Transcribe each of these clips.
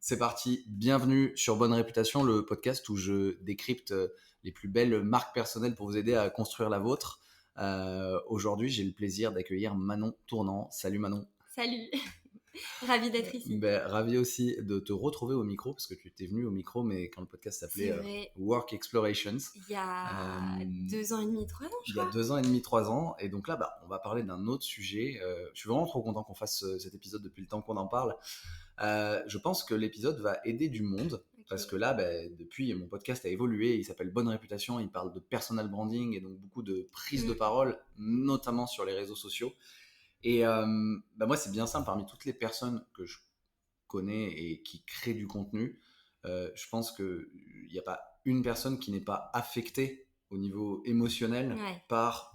C'est parti, bienvenue sur Bonne Réputation, le podcast où je décrypte les plus belles marques personnelles pour vous aider à construire la vôtre. Aujourd'hui, j'ai le plaisir d'accueillir Manon Tournant. Salut Manon. Salut, ravie d'être ici. Ravi aussi de te retrouver au micro, parce que tu étais venu au micro, mais quand le podcast s'appelait Work Explorations. Il y a 2 ans et demi, 3 ans, je crois. Il y a 2 ans et demi, 3 ans. Et donc là, on va parler d'un autre sujet. Je suis vraiment trop content qu'on fasse cet épisode depuis le temps qu'on en parle. Je pense que l'épisode va aider du monde. Okay. Parce que là, depuis, mon podcast a évolué. Il s'appelle Bonne Réputation. Il parle de personal branding et donc beaucoup de prise de parole, notamment sur les réseaux sociaux. Et moi, c'est bien simple. Parmi toutes les personnes que je connais et qui créent du contenu, je pense qu'il n'y a pas une personne qui n'est pas affectée au niveau émotionnel par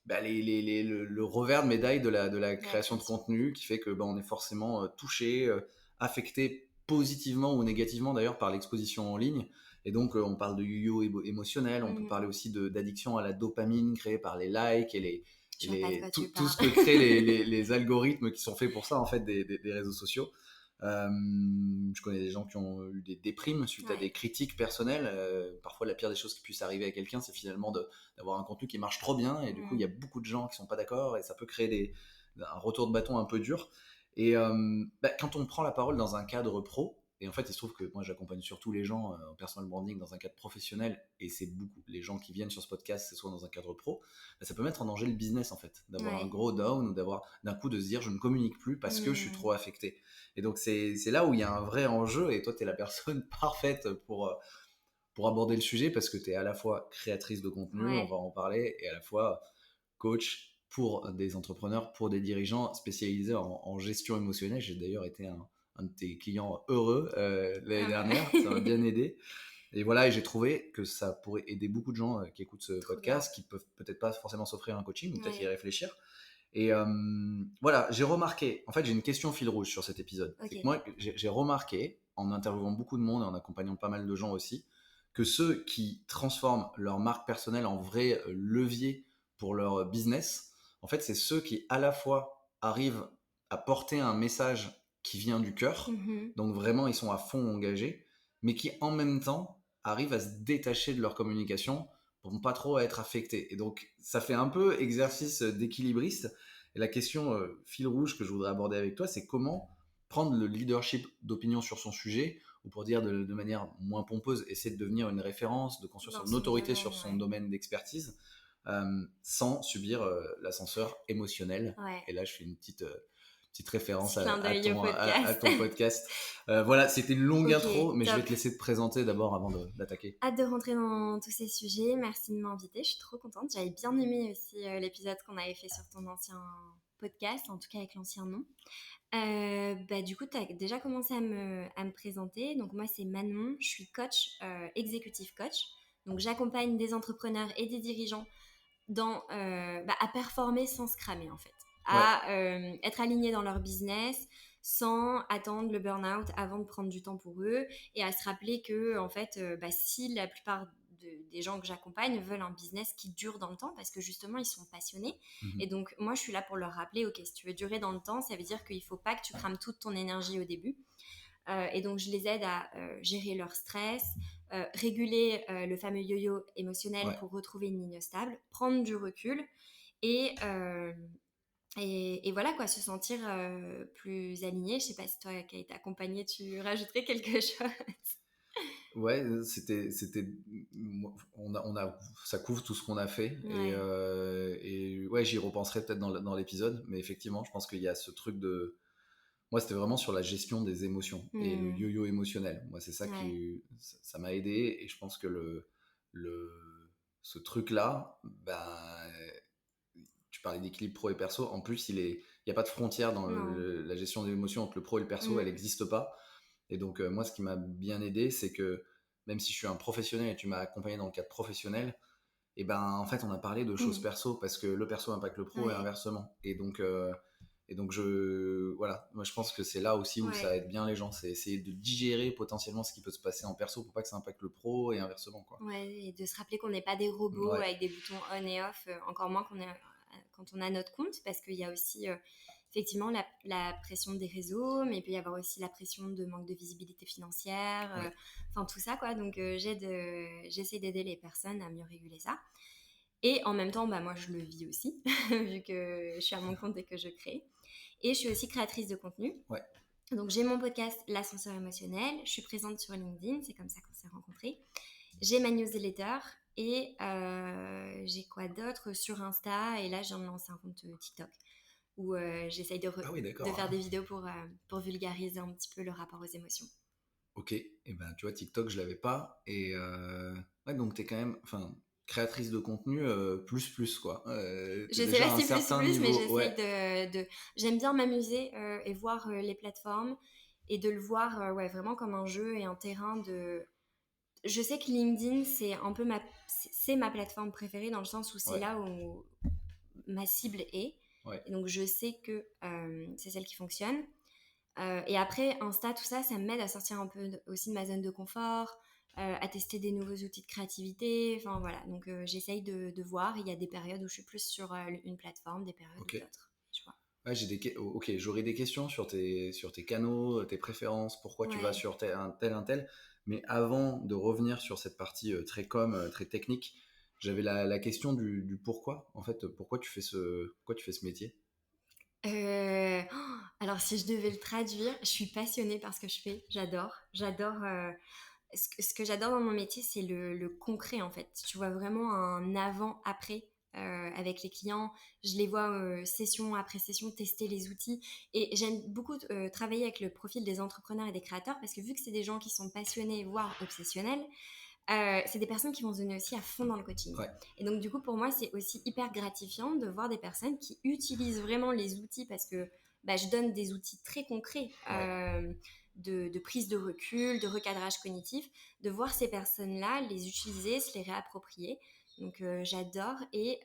le revers de médaille de la création de contenu, qui fait que on est forcément touché, affecté positivement ou négativement d'ailleurs par l'exposition en ligne. Et donc on parle de yo-yo émotionnel, on peut parler aussi d'addiction à la dopamine créée par les likes et tout ce que créent les algorithmes qui sont faits pour ça en fait des réseaux sociaux. Je connais des gens qui ont eu des déprimes suite à des critiques personnelles. Parfois la pire des choses qui puisse arriver à quelqu'un, c'est finalement d'avoir un contenu qui marche trop bien et du coup il y a beaucoup de gens qui sont pas d'accord et ça peut créer un retour de bâton un peu dur. Et quand on prend la parole dans un cadre pro, et en fait il se trouve que moi j'accompagne surtout les gens en personal branding dans un cadre professionnel, et c'est beaucoup les gens qui viennent sur ce podcast, c'est soit dans un cadre pro, ça peut mettre en danger le business en fait, d'avoir un gros down ou d'avoir d'un coup de se dire je ne communique plus parce que je suis trop affecté. Et donc c'est là où il y a un vrai enjeu, et toi tu es la personne parfaite pour aborder le sujet, parce que tu es à la fois créatrice de contenu, on va en parler, et à la fois coach pour des entrepreneurs, pour des dirigeants spécialisés en gestion émotionnelle. J'ai d'ailleurs été un de tes clients heureux l'année dernière, ça m'a bien aidé. Et voilà, et j'ai trouvé que ça pourrait aider beaucoup de gens qui écoutent ce podcast, qui peuvent peut-être pas forcément s'offrir un coaching, ou peut-être y réfléchir. Et voilà, j'ai remarqué, en fait j'ai une question fil rouge sur cet épisode. C'est que moi j'ai remarqué, en interviewant beaucoup de monde et en accompagnant pas mal de gens aussi, que ceux qui transforment leur marque personnelle en vrai levier pour leur business, en fait c'est ceux qui à la fois arrivent à porter un message qui vient du cœur, donc vraiment ils sont à fond engagés, mais qui en même temps arrivent à se détacher de leur communication pour ne pas trop être affectés. Et donc ça fait un peu exercice d'équilibriste. Et la question fil rouge que je voudrais aborder avec toi, c'est comment prendre le leadership d'opinion sur son sujet, ou pour dire de manière moins pompeuse, essayer de devenir une référence, de construire son autorité sur son domaine d'expertise, sans subir l'ascenseur émotionnel. Et là je fais une petite référence à ton podcast. Voilà, c'était une longue intro, mais top. Je vais te laisser te présenter d'abord avant d'attaquer. Hâte de rentrer dans tous ces sujets. Merci de m'inviter, je suis trop contente. J'avais bien aimé aussi l'épisode qu'on avait fait sur ton ancien podcast, en tout cas avec l'ancien nom. Du coup, tu as déjà commencé à me présenter. Donc moi, c'est Manon, je suis coach, executive coach. Donc j'accompagne des entrepreneurs et des dirigeants à performer sans se cramer en fait. À être alignés dans leur business sans attendre le burn-out avant de prendre du temps pour eux, et à se rappeler que en fait, si la plupart des gens que j'accompagne veulent un business qui dure dans le temps, parce que justement ils sont passionnés, et donc moi je suis là pour leur rappeler, ok, si tu veux durer dans le temps, ça veut dire qu'il faut pas que tu crames toute ton énergie au début. Et donc je les aide à gérer leur stress, réguler le fameux yo-yo émotionnel pour retrouver une ligne stable, prendre du recul et voilà quoi, se sentir plus aligné. Je sais pas si toi qui as été accompagnée, tu rajouterais quelque chose. Ouais, ça couvre tout ce qu'on a fait, et ouais, j'y repenserai peut-être dans l'épisode, mais effectivement, je pense qu'il y a ce truc de, moi, c'était vraiment sur la gestion des émotions et le yo-yo émotionnel. Moi, c'est ça qui ça m'a aidé, et je pense que ce truc-là, tu parlais d'équilibre pro et perso. En plus, il y a pas de frontière dans la gestion des émotions entre le pro et le perso, elle n'existe pas. Et donc, moi, ce qui m'a bien aidé, c'est que même si je suis un professionnel et tu m'as accompagné dans le cadre professionnel, et en fait, on a parlé de choses perso, parce que le perso impacte le pro et inversement. Et donc, voilà, moi je pense que c'est là aussi où ça aide bien les gens, c'est essayer de digérer potentiellement ce qui peut se passer en perso pour pas que ça impacte le pro et inversement, quoi. Ouais, et de se rappeler qu'on n'est pas des robots avec des boutons on et off, encore moins quand on a notre compte, parce qu'il y a aussi effectivement la pression des réseaux, mais il peut y avoir aussi la pression de manque de visibilité financière, Ouais. enfin tout ça quoi. Donc j'essaie d'aider les personnes à mieux réguler ça. Et en même temps, bah, moi je le vis aussi, vu que je suis à mon compte et que je crée. Et je suis aussi créatrice de contenu. Ouais. Donc j'ai mon podcast L'ascenseur émotionnel, je suis présente sur LinkedIn, c'est comme ça qu'on s'est rencontrés. J'ai ma newsletter et j'ai quoi d'autre sur Insta, et là je viens de lancer un compte TikTok où j'essaye Ah oui, de d'accord. faire des vidéos pour vulgariser un petit peu le rapport aux émotions. Ok, et ben tu vois, TikTok, je l'avais pas. Et ouais, donc t'es quand même, enfin, créatrice de contenu plus, quoi. T'es Je sais pas déjà à un si certain plus, mais niveau. j'essaye Ouais, J'aime bien m'amuser et voir les plateformes et de le voir ouais, vraiment comme un jeu et un terrain de... Je sais que LinkedIn, c'est un peu c'est ma plateforme préférée dans le sens où c'est ouais, là où ma cible est. ouais. Et donc, je sais que c'est celle qui fonctionne. Et après, Insta, tout ça, ça m'aide à sortir un peu aussi de ma zone de confort, à tester des nouveaux outils de créativité. Enfin, voilà. Donc, j'essaye de voir. Il y a des périodes où je suis plus sur une plateforme, des périodes Ok. où d'autres. Je vois. Ouais, ok, j'aurais des questions sur tes canaux, tes préférences, pourquoi tu vas Ouais. sur un tel. Mais avant de revenir sur cette partie très très technique, j'avais la question du pourquoi. En fait, pourquoi tu fais ce métier? Alors, si je devais le traduire, je suis passionnée par ce que je fais. J'adore. J'adore. Ce que j'adore dans mon métier, c'est le concret en fait. Tu vois vraiment un avant-après avec les clients. Je les vois session après session tester les outils. Et j'aime beaucoup travailler avec le profil des entrepreneurs et des créateurs parce que vu que c'est des gens qui sont passionnés, voire obsessionnels, c'est des personnes qui vont se donner aussi à fond dans le coaching. Ouais, Et donc, du coup, pour moi, c'est aussi hyper gratifiant de voir des personnes qui utilisent vraiment les outils parce que bah, je donne des outils très concrets ouais. de prise de recul, de recadrage cognitif, de voir ces personnes-là les utiliser, se les réapproprier. Donc, j'adore. Et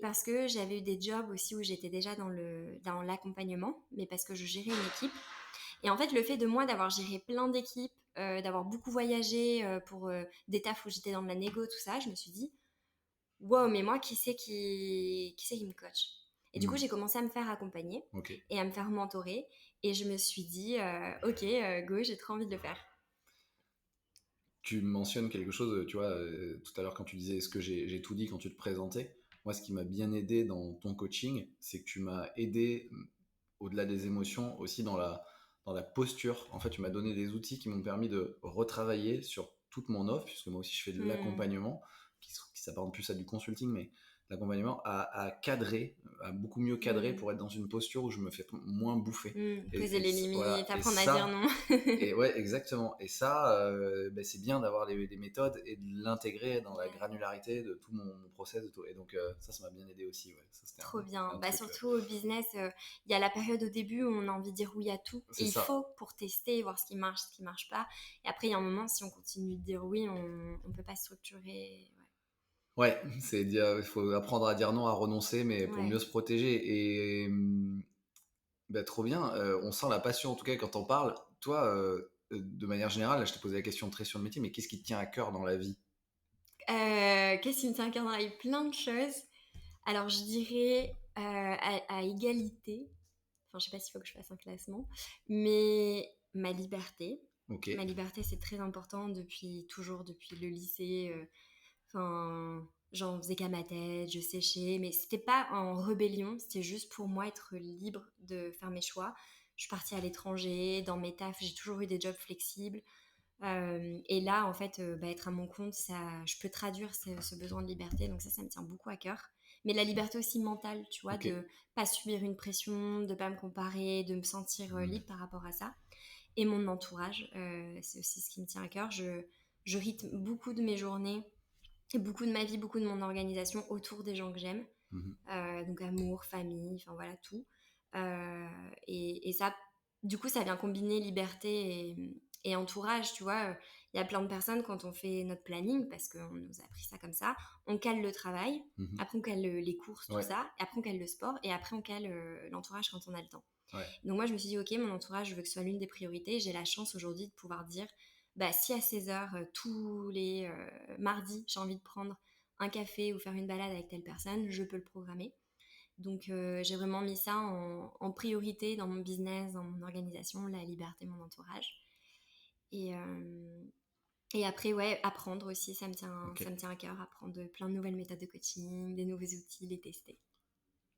parce que j'avais eu des jobs aussi où j'étais déjà dans l'accompagnement, mais parce que je gérais une équipe. Et en fait, le fait de moi d'avoir géré plein d'équipes, d'avoir beaucoup voyagé pour des tafs où j'étais dans de la négo, tout ça, je me suis dit, wow, mais moi, qui c'est qui me coach? Et du coup, Hmm, j'ai commencé à me faire accompagner ok. et à me faire mentorer. Et je me suis dit, ok, go, j'ai trop envie de le faire. Tu mentionnes quelque chose, tu vois, tout à l'heure quand tu disais est-ce que j'ai tout dit quand tu te présentais. Moi, ce qui m'a bien aidé dans ton coaching, c'est que tu m'as aidé au-delà des émotions aussi dans la posture. En fait, tu m'as donné des outils qui m'ont permis de retravailler sur toute mon offre, puisque moi aussi je fais de Hmm, l'accompagnement, qui s'apparente plus à du consulting, mais l'accompagnement à cadrer, à beaucoup mieux cadrer hmm, pour être dans une posture où je me fais moins bouffer. poser les limites, Voilà. apprendre à dire non. Et ouais, exactement. Et ça, ben, c'est bien d'avoir des méthodes et de l'intégrer dans la Ouais. granularité de tout mon process. De tout. Et donc, ça m'a bien aidé aussi. Ouais. Ça, c'était Trop bien. un Bah, truc. surtout au business, il y a la période au début où on a envie de dire oui à tout. Et C'est il ça. faut pour tester, voir ce qui marche pas. Et après, il y a un moment, si on continue de dire oui, on peut pas structurer. Ouais, c'est dire, il faut apprendre à dire non, à renoncer, mais Ouais. pour Ouais. mieux se protéger. Et bah, trop bien. On sent la passion, en tout cas, quand on parle. Toi, de manière générale, là, je t'ai posé la question très sur le métier, mais qu'est-ce qui te tient à cœur dans la vie? Qu'est-ce qui me tient à cœur dans la vie? Plein de choses. Alors, je dirais à égalité. Enfin, je sais pas s'il faut que je fasse un classement, mais ma liberté. Ok. Ma liberté, c'est très important depuis toujours, depuis le lycée. Enfin, j'en faisais qu'à ma tête, je séchais, mais c'était pas en rébellion, c'était juste pour moi être libre de faire mes choix. Je suis partie à l'étranger, dans mes tafs, j'ai toujours eu des jobs flexibles. Et là, en fait, bah, être à mon compte, ça, je peux traduire ce besoin de liberté, donc ça me tient beaucoup à cœur. Mais la liberté aussi mentale, tu vois, Ok. de pas subir une pression, de pas me comparer, de me sentir Hmm. libre par rapport à ça. Et mon entourage, c'est aussi ce qui me tient à cœur. Je rythme beaucoup de mes journées et beaucoup de ma vie, beaucoup de mon organisation autour des gens que j'aime. Mhm. Donc amour, famille, enfin voilà, tout. Et ça, du coup, ça vient combiner liberté et entourage, tu vois. Il y a plein de personnes, quand on fait notre planning, parce qu'on nous a appris ça comme ça, on cale le travail, Mhm. après on cale les courses, tout Ouais. ça, et après on cale le sport, et après on cale l'entourage quand on a le temps. Ouais. Donc moi, je me suis dit, ok, mon entourage, je veux que ce soit l'une des priorités. J'ai la chance aujourd'hui de pouvoir dire, bah, si à 16h, tous les mardis, j'ai envie de prendre un café ou faire une balade avec telle personne, je peux le programmer. Donc, j'ai vraiment mis ça en priorité dans mon business, dans mon organisation, la liberté, mon entourage. Et, après, ouais, apprendre aussi, ça me tient à cœur, apprendre plein de nouvelles méthodes de coaching, des nouveaux outils, les tester.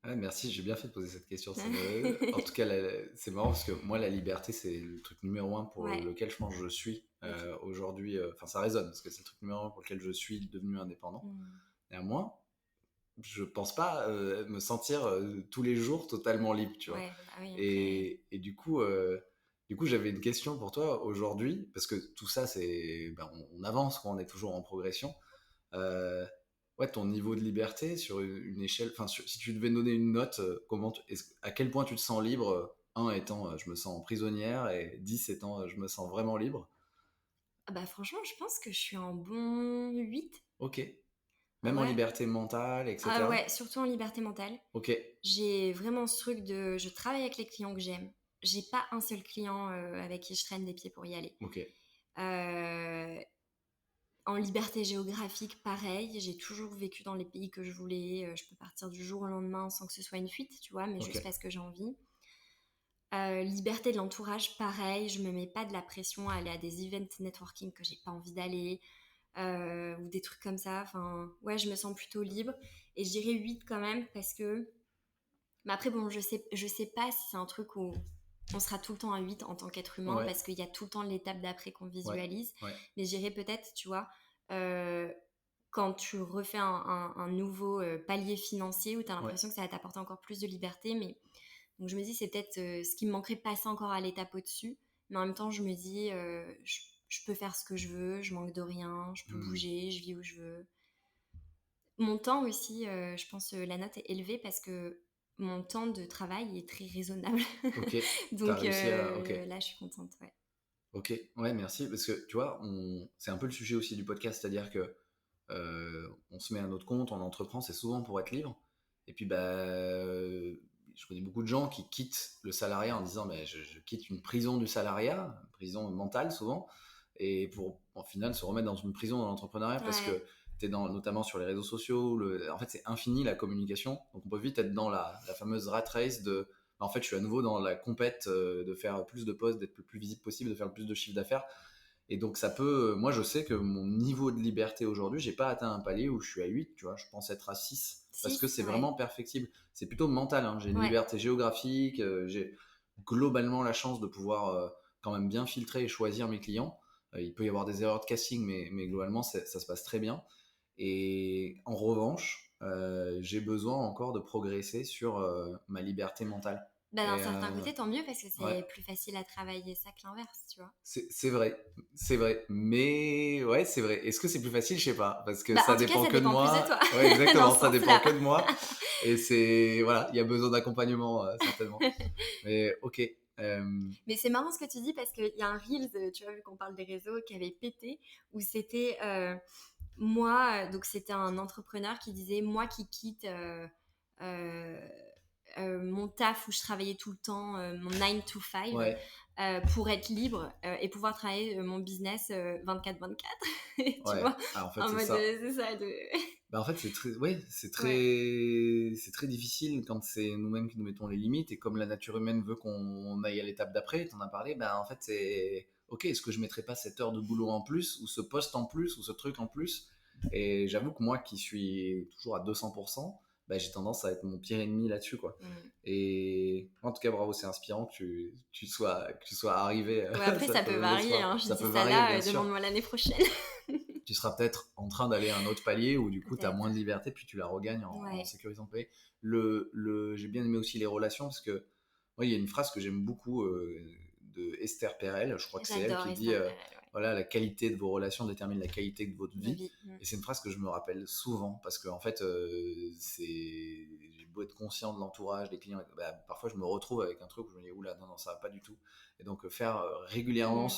Ouais, merci, j'ai bien fait de poser cette question. En tout cas, c'est marrant parce que moi, la liberté, c'est le truc numéro un pour Ouais. lequel je pense que je suis Ok. aujourd'hui. Enfin, ça résonne parce que c'est le truc numéro un pour lequel je suis devenu indépendant. Néanmoins, je pense pas me sentir tous les jours totalement libre, tu vois. Ouais, bah oui, après. Et du coup, j'avais une question pour toi aujourd'hui parce que tout ça, c'est, ben, on avance, quoi, on est toujours en progression. Euh, ouais, ton niveau de liberté sur une échelle, enfin, si tu devais donner une note, à quel point tu te sens libre 1 étant je me sens prisonnière et 10 étant je me sens vraiment libre. Ah bah franchement, je pense que je suis en bon 8. Ok. Même en Ouais. liberté mentale, Ah etc. ouais, surtout en liberté mentale. Ok. J'ai vraiment ce truc de... Je travaille avec les clients que j'aime. J'ai pas un seul client avec qui je traîne des pieds pour y aller. Ok. Euh, En liberté géographique, pareil. J'ai toujours vécu dans les pays que je voulais. Je peux partir du jour au lendemain sans que ce soit une fuite, tu vois, mais Ok. juste parce que j'ai envie. Liberté de l'entourage, pareil. Je me mets pas de la pression à aller à des events networking que j'ai pas envie d'aller. Ou des trucs comme ça. Enfin, ouais, je me sens plutôt libre. Et je dirais 8 quand même parce que... Mais après, bon, je sais pas si c'est un truc où on sera tout le temps à 8 en tant qu'être humain Ouais. parce qu'il y a tout le temps l'étape d'après qu'on Ouais. visualise. Ouais. Mais je dirais peut-être, tu vois, euh, quand tu refais un nouveau palier financier où tu as Ouais. l'impression que ça va t'apporter encore plus de liberté. Mais donc je me dis, c'est peut-être ce qui me manquerait de passer encore à l'étape au-dessus. Mais en même temps, je me dis, je peux faire ce que je veux, je manque de rien, je peux Hmm. bouger, je vis où je veux. Mon temps aussi, je pense la note est élevée parce que mon temps de travail est très raisonnable. Ok. T'as Donc réussi à. Ok. là, je suis contente, ouais. Ok. Ouais, merci. Parce que tu vois, c'est un peu le sujet aussi du podcast, c'est-à-dire que on se met à notre compte, on entreprend, c'est souvent pour être libre. Et puis, je connais beaucoup de gens qui quittent le salariat en disant mais je quitte une prison du salariat, une prison mentale souvent, et pour en final se remettre dans une prison dans l'entrepreneuriat parce Ouais, que tu es notamment sur les réseaux sociaux. En fait, c'est infini la communication. Donc, on peut vite être dans la fameuse rat race de en fait, je suis à nouveau dans la compète de faire plus de posts, d'être le plus visible possible, de faire le plus de chiffre d'affaires. Et donc ça peut, moi je sais que mon niveau de liberté aujourd'hui, j'ai pas atteint un palier où je suis à 8, tu vois, je pense être à 6 parce que 6, c'est ouais. vraiment perfectible. C'est plutôt mental, hein. J'ai une Ouais, liberté géographique, j'ai globalement la chance de pouvoir quand même bien filtrer et choisir mes clients. Il peut y avoir des erreurs de casting, mais globalement ça se passe très bien. Et en revanche, j'ai besoin encore de progresser sur ma liberté mentale. bah, d'un Et certain côté, tant mieux parce que ouais, c'est plus facile à travailler ça que l'inverse, tu vois. c'est vrai, c'est vrai. Mais ouais, c'est vrai. Est-ce que c'est plus facile? Je sais pas, parce que Bah, ça en tout cas, dépend ça que de dépend plus de moi. toi, Ouais, dans exactement, ce ça dépend sens-là. que de moi. Et c'est voilà, il y a besoin d'accompagnement certainement. Mais ok. Mais c'est marrant ce que tu dis parce qu'il y a un Reels, tu vois, vu qu'on parle des réseaux, qui avait pété, où c'était moi, donc c'était un entrepreneur qui disait moi qui quitte euh, mon taf où je travaillais tout le temps, mon 9 to 5, Ouais, pour être libre et pouvoir travailler mon business 24/24, tu ouais. vois, Ah, en fait, en c'est mode ça. c'est ça. Bah, en fait, ouais, Ouais. c'est très difficile quand c'est nous-mêmes qui nous mettons les limites et comme la nature humaine veut qu'on aille à l'étape d'après, t'en as parlé, bah, en fait, c'est ok, est-ce que je mettrais pas cette heure de boulot en plus ou ce poste en plus ou ce truc en plus? Et j'avoue que moi qui suis toujours à 200%, bah, j'ai tendance à être mon pire ennemi là-dessus, quoi. Mm. Et en tout cas, bravo, c'est inspirant que que tu sois arrivé Ouais, après à ça ce peut fameux varier, espoir. hein. Je Ça dis peut ça varier, là, bien sûr. demande-moi l'année prochaine. Tu seras peut-être en train d'aller à un autre palier où du coup tu as moins de Peut-être. liberté puis tu la regagnes en Ouais. sécurisant le palier. J'ai bien aimé aussi les relations parce que moi il y a une phrase que j'aime beaucoup de Esther Perel, je crois que c'est elle J'adore qui dit Esther Perel, ouais. voilà, la qualité de vos relations détermine la qualité de votre De vie. vie. Mm. Et c'est une phrase que je me rappelle souvent parce que en fait j'ai beau être conscient de l'entourage des clients, bah, parfois je me retrouve avec un truc où je me dis oula non ça va pas du tout. Et donc faire régulièrement Mm.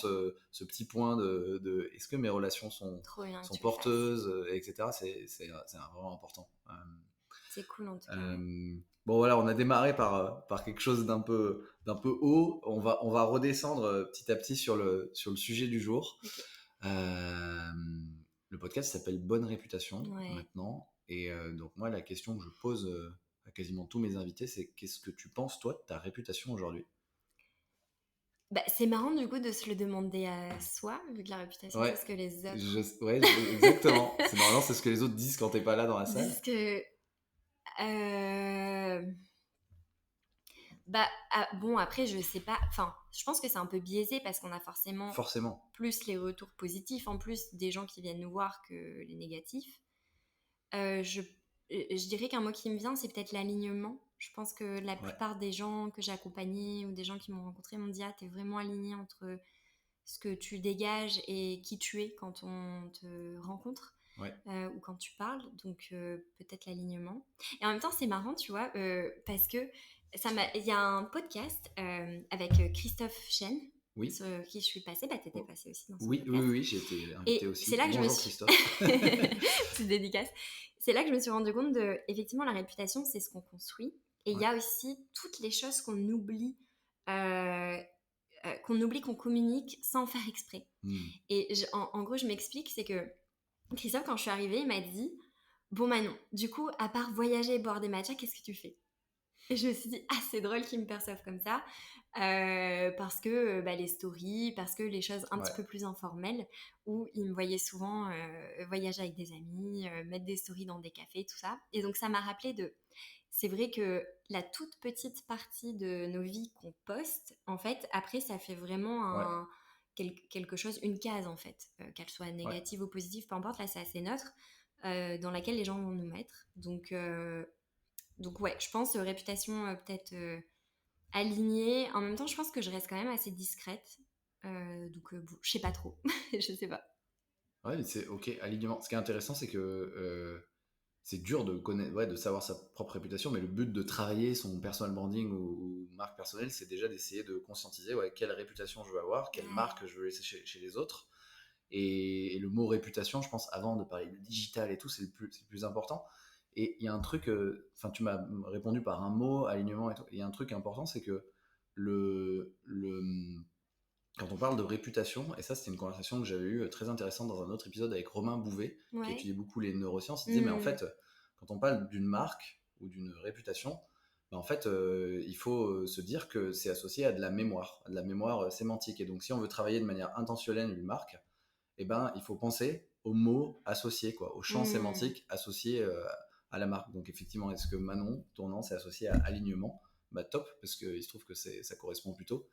ce petit point de est-ce que mes relations Trop bien que sont tu le fasses. porteuses, etc. C'est vraiment important. C'est cool en tout cas, ouais. Bon voilà, on a démarré par quelque chose d'un peu haut. On va redescendre petit à petit sur le sujet du jour. Ok. Euh, le podcast s'appelle Bonne réputation Ouais. maintenant. Et donc moi, la question que je pose à quasiment tous mes invités, c'est qu'est-ce que tu penses, toi, de ta réputation aujourd'hui? Bah, c'est marrant du coup de se le demander à soi, vu que la réputation, c'est Ouais, ce que les autres exactement. Normalement, c'est ce que les autres disent quand t'es pas là dans la disent salle. que... euh, Bah, bon, après, je sais pas. Enfin, je pense que c'est un peu biaisé parce qu'on a forcément Forcément. plus les retours positifs, en plus des gens qui viennent nous voir que les négatifs. Je dirais qu'un mot qui me vient, c'est peut-être l'alignement. Je pense que la Ouais, plupart des gens que j'ai accompagnés ou des gens qui m'ont rencontré m'ont dit: Ah, t'es vraiment aligné entre ce que tu dégages et qui tu es quand on te rencontre. ouais. Ou quand tu parles, donc peut-être l'alignement. Et en même temps, c'est marrant, tu vois, parce que il y a un podcast avec Christophe Chen, Oui. sur qui je suis passée. Bah, t'étais Oh. passée aussi dans son Oui, oui, podcast. oui, j'ai été invité Et c'est aussi. là que je me Bonjour suis... Christophe. Petite dédicace. C'est là que je me suis rendu compte de, effectivement, la réputation, c'est ce qu'on construit. Et il Ouais. y a aussi toutes les choses euh, qu'on oublie, qu'on communique sans faire exprès. Hmm. Et en gros, je m'explique, c'est que Christophe, quand je suis arrivée, il m'a dit: Bon Manon, du coup, à part voyager et boire des matchas, qu'est-ce que tu fais? Et je me suis dit: Ah, c'est drôle qu'ils me perçoivent comme ça. Parce que bah, les stories, parce que les choses un Ouais, petit peu plus informelles, où ils me voyaient souvent voyager avec des amis, mettre des stories dans des cafés, tout ça. Et donc ça m'a rappelé de... C'est vrai que la toute petite partie de nos vies qu'on poste, en fait, après, ça fait vraiment ouais, quelque chose, une case, en fait, qu'elle soit ouais. négative ou positive, peu importe, là, c'est assez neutre, dans laquelle les gens vont nous mettre. Donc ouais, je pense réputation peut-être alignée. En même temps, je pense que je reste quand même assez discrète. Donc bon, je sais pas trop. Je sais pas. Ouais, mais c'est ok, alignement. Ce qui est intéressant, c'est que c'est dur de connaître, ouais, de savoir sa propre réputation, mais le but de travailler son personal branding ou marque personnelle, c'est déjà d'essayer de conscientiser, ouais, quelle réputation je veux avoir, quelle Ouais. marque je veux laisser chez les autres. Et le mot réputation, je pense, avant de parler de digital et tout, c'est le plus important. Et il y a un truc, enfin, tu m'as répondu par un mot, alignement et tout. Il y a un truc important, c'est que le, quand on parle de réputation, et ça c'était une conversation que j'avais eue très intéressante dans un autre épisode avec Romain Bouvet, qui Ouais. étudie beaucoup les neurosciences, il disait mais en Hmm. fait, quand on parle d'une marque ou d'une réputation, ben, en fait, il faut se dire que c'est associé à de la mémoire sémantique. Et donc si on veut travailler de manière intentionnelle une marque, eh ben, il faut penser aux mots associés, quoi, aux champs Hmm. sémantiques associés à la marque. Donc effectivement, est-ce que Manon, ton nom, c'est associé à alignement? Bah top, parce qu'il se trouve que ça correspond plutôt.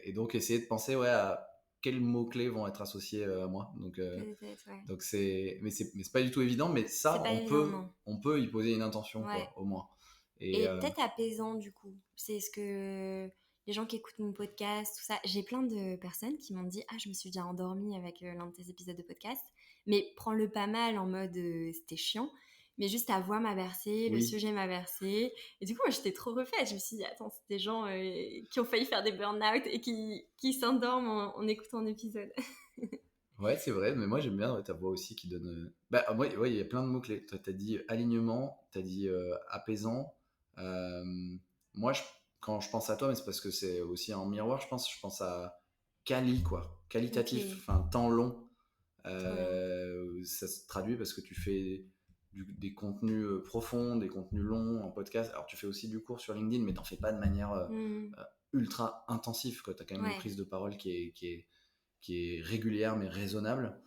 Et donc essayer de penser, ouais, à quels mots-clés vont être associés à moi. Peut-être, ouais. Donc mais c'est pas du tout évident, mais C'est ça, pas évident, non. on peut y poser une intention, Ouais. quoi, au moins. Et Et peut-être apaisant, du coup. C'est ce que les gens qui écoutent mon podcast, tout ça. J'ai plein de personnes qui m'ont dit: Ah, je me suis déjà endormie avec l'un de tes épisodes de podcast. Mais prends-le pas mal en mode c'était chiant. Mais juste ta voix m'a bercé, le oui, sujet m'a bercé. Et du coup, moi, j'étais trop refaite. Je me suis dit: Attends, c'est des gens qui ont failli faire des burn-out et qui s'endorment en écoutant un épisode. ouais, c'est vrai, mais moi j'aime bien ouais, ta voix aussi qui donne. Bah, ouais, ouais, il y a plein de mots-clés. Toi, t'as dit alignement, t'as dit apaisant. Euh, moi, quand je pense à toi, mais c'est parce que c'est aussi en miroir, je pense à quali, quoi. Ok, Qualitatif, enfin, temps long. trop bien. Ça se traduit parce que tu fais des contenus profonds, des contenus longs en podcast. Alors, tu fais aussi du cours sur LinkedIn, mais t'en fais pas de manière Hmm. ultra intensive, quoi. T'as quand même une Ouais, prise de parole qui est régulière mais raisonnable.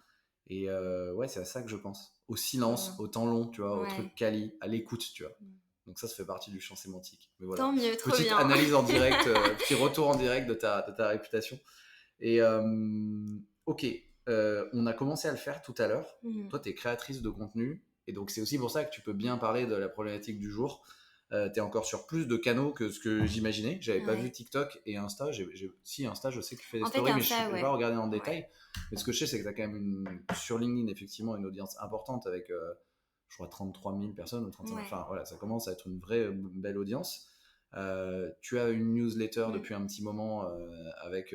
Et ouais, c'est à ça que je pense. Au trop silence, bien. au temps long, tu vois, au Ouais. truc quali, à l'écoute, tu vois. Donc ça fait partie du champ sémantique. Mais voilà. Tant mieux, trop Petite bien. analyse en direct, petit retour en direct de ta réputation. Et ok, on a commencé à le faire tout à l'heure. Hmm. Toi, tu es créatrice de contenu. Et donc c'est aussi pour ça que tu peux bien parler de la problématique du jour. Tu es encore sur plus de canaux que ce que j'imaginais. J'avais pas vu Ouais. TikTok et Insta. Si, Insta, je sais que tu fais des En fait, stories, mais Insta, je vais pas ouais. regarder en Ouais. détail. Mais ce que je sais, c'est que tu as quand même sur LinkedIn, effectivement, une audience importante avec, je crois, 33 000 personnes ou 35 000. Ouais. Enfin, voilà, ça commence à être une vraie belle audience. Tu as une newsletter Mm. depuis un petit moment avec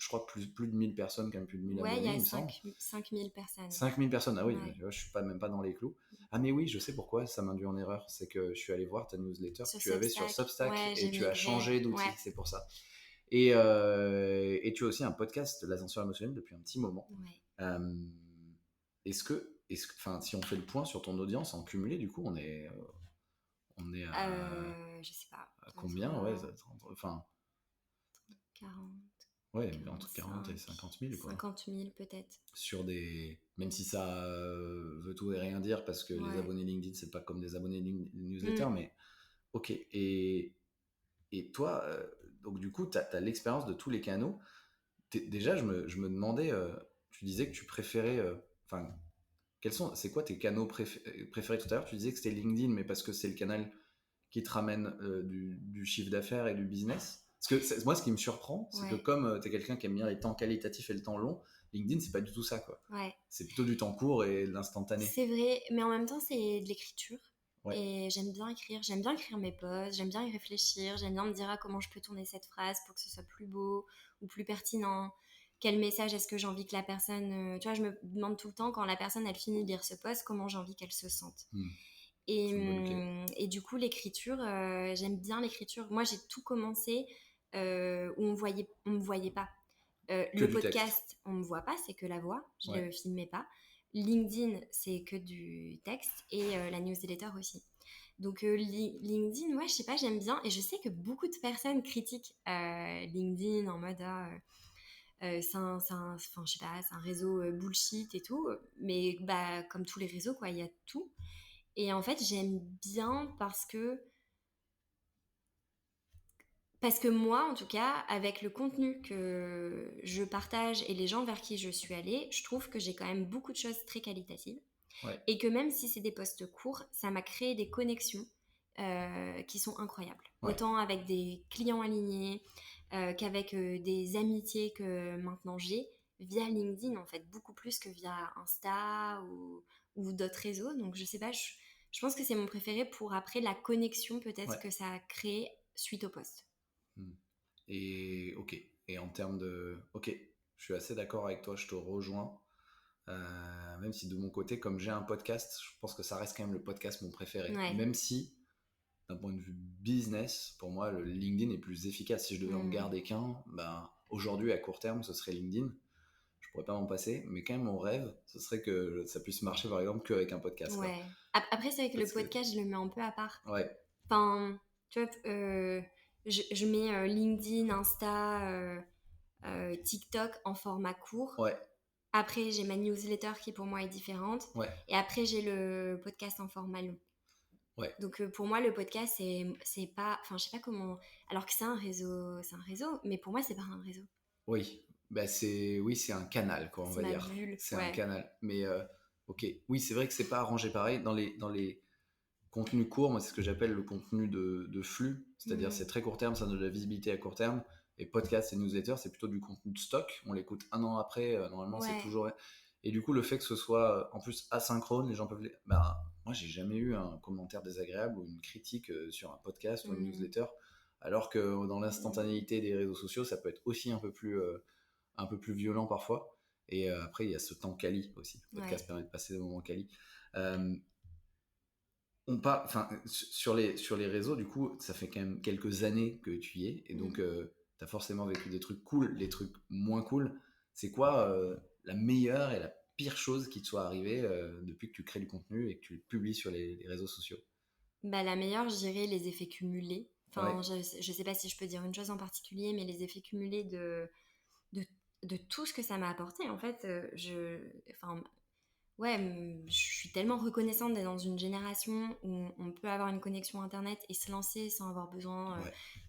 je crois, plus de 1000 personnes, quand même plus de 1000 Ouais, il y abonnés, a il me semble. 5000 personnes. 5000 personnes, ah oui, Ouais. je suis pas, même pas dans les clous. Ah mais oui, je sais pourquoi ça m'induit en erreur. C'est que je suis allé voir ta newsletter que Sur tu avais sur Substack. Substack Ouais, et j'ai tu as migré. changé Ouais. d'outil, c'est pour ça. Et tu as aussi un podcast, l'ascenseur émotionnel, depuis un petit moment. Ouais. Euh, enfin, si on fait le point sur ton audience en cumulé, du coup, On est à Je sais pas. combien? Enfin, 40, ouais, entre 40 et 45, 50 000, quoi. 50 000 peut-être. Sur des... Même si ça veut tout et rien dire, parce que les Ouais. abonnés LinkedIn, c'est pas comme des abonnés newsletter, Mm. mais ok. Et toi, donc du coup, tu as l'expérience de tous les canaux. Déjà, je me demandais, tu disais que tu préférais... Enfin, c'est quoi tes canaux préférés tout à l'heure? Tu disais que c'était LinkedIn, mais parce que c'est le canal qui te ramène du chiffre d'affaires et du business. Parce que moi, ce qui me surprend, c'est que Ouais. comme tu es quelqu'un qui aime bien les temps qualitatifs et le temps long, LinkedIn, c'est pas du tout ça, quoi. Ouais. C'est plutôt du temps court et de l'instantané. C'est vrai, mais en même temps, c'est de l'écriture. Ouais. Et j'aime bien écrire mes posts, j'aime bien y réfléchir, j'aime bien me dire comment je peux tourner cette phrase pour que ce soit plus beau ou plus pertinent. Quel message est-ce que j'ai envie que la personne... tu vois, je me demande tout le temps, quand la personne, elle finit de lire ce post, comment j'ai envie qu'elle se sente. C'est une bonne clé. Et du coup, l'écriture, j'aime bien l'écriture. Moi, j'ai tout commencé où on me voyait pas. Que Le du texte. podcast, on me voit pas, c'est que la voix, je Ouais. le filmais pas. LinkedIn, c'est que du texte et la newsletter aussi. Donc LinkedIn, ouais, je sais pas, j'aime bien et je sais que beaucoup de personnes critiquent LinkedIn en mode enfin, je sais pas, c'est un réseau bullshit et tout, mais bah comme tous les réseaux quoi, il y a tout. Et en fait, j'aime bien parce que moi, en tout cas, avec le contenu que je partage et les gens vers qui je suis allée, je trouve que j'ai quand même beaucoup de choses très qualitatives. Ouais. Et que même si c'est des posts courts, ça m'a créé des connexions qui sont incroyables. Ouais. Autant avec des clients alignés qu'avec des amitiés que maintenant j'ai via LinkedIn, en fait, beaucoup plus que via Insta ou d'autres réseaux. Donc, je sais pas, je pense que c'est mon préféré pour après la connexion peut-être Ouais. que ça a créé suite au post. Et ok. Et en termes de... Ok, je suis assez d'accord avec toi, je te rejoins. Même si de mon côté, comme j'ai un podcast, je pense que ça reste quand même le podcast mon préféré. Ouais. Même si, d'un point de vue business, pour moi, le LinkedIn est plus efficace. Si je devais en garder qu'un, ben, aujourd'hui, à court terme, ce serait LinkedIn. Je pourrais pas m'en passer, mais quand même, mon rêve, ce serait que ça puisse marcher, par exemple, qu'avec un podcast. Quoi. Ouais. Après, c'est vrai que le podcast, je le mets un peu à part. Ouais. Enfin, tu vois, je mets LinkedIn, Insta, TikTok en format court. Ouais. Après, j'ai ma newsletter qui pour moi est différente. Ouais. Et après, j'ai le podcast en format long. Ouais. Donc pour moi, le podcast, c'est pas... Enfin, je sais pas comment... Alors que c'est un réseau, mais pour moi, c'est pas un réseau. Oui. Bah, c'est un canal, quoi, on va dire. C'est ma bulle. C'est ouais. un canal. Mais ok. Oui, c'est vrai que c'est pas arrangé pareil. Dans les contenu court, moi c'est ce que j'appelle le contenu de flux, c'est-à-dire c'est très court terme, ça donne de la visibilité à court terme, et podcast et newsletter c'est plutôt du contenu de stock, on l'écoute un an après, normalement c'est toujours... Et du coup le fait que ce soit en plus asynchrone, les gens peuvent... moi j'ai jamais eu un commentaire désagréable ou une critique sur un podcast ou une newsletter, alors que dans l'instantanéité des réseaux sociaux ça peut être aussi un peu plus violent parfois, et après il y a ce temps quali aussi, le podcast permet de passer des moments quali. Sur les réseaux, du coup, ça fait quand même quelques années que tu y es, et donc tu as forcément vécu des trucs cool, les trucs moins cool. C'est quoi la meilleure et la pire chose qui te soit arrivée depuis que tu crées du contenu et que tu le publies sur les réseaux sociaux? Bah, la meilleure, je dirais les effets cumulés. Enfin, je sais pas si je peux dire une chose en particulier, mais les effets cumulés de tout ce que ça m'a apporté. En fait, je suis tellement reconnaissante d'être dans une génération où on peut avoir une connexion internet et se lancer sans avoir besoin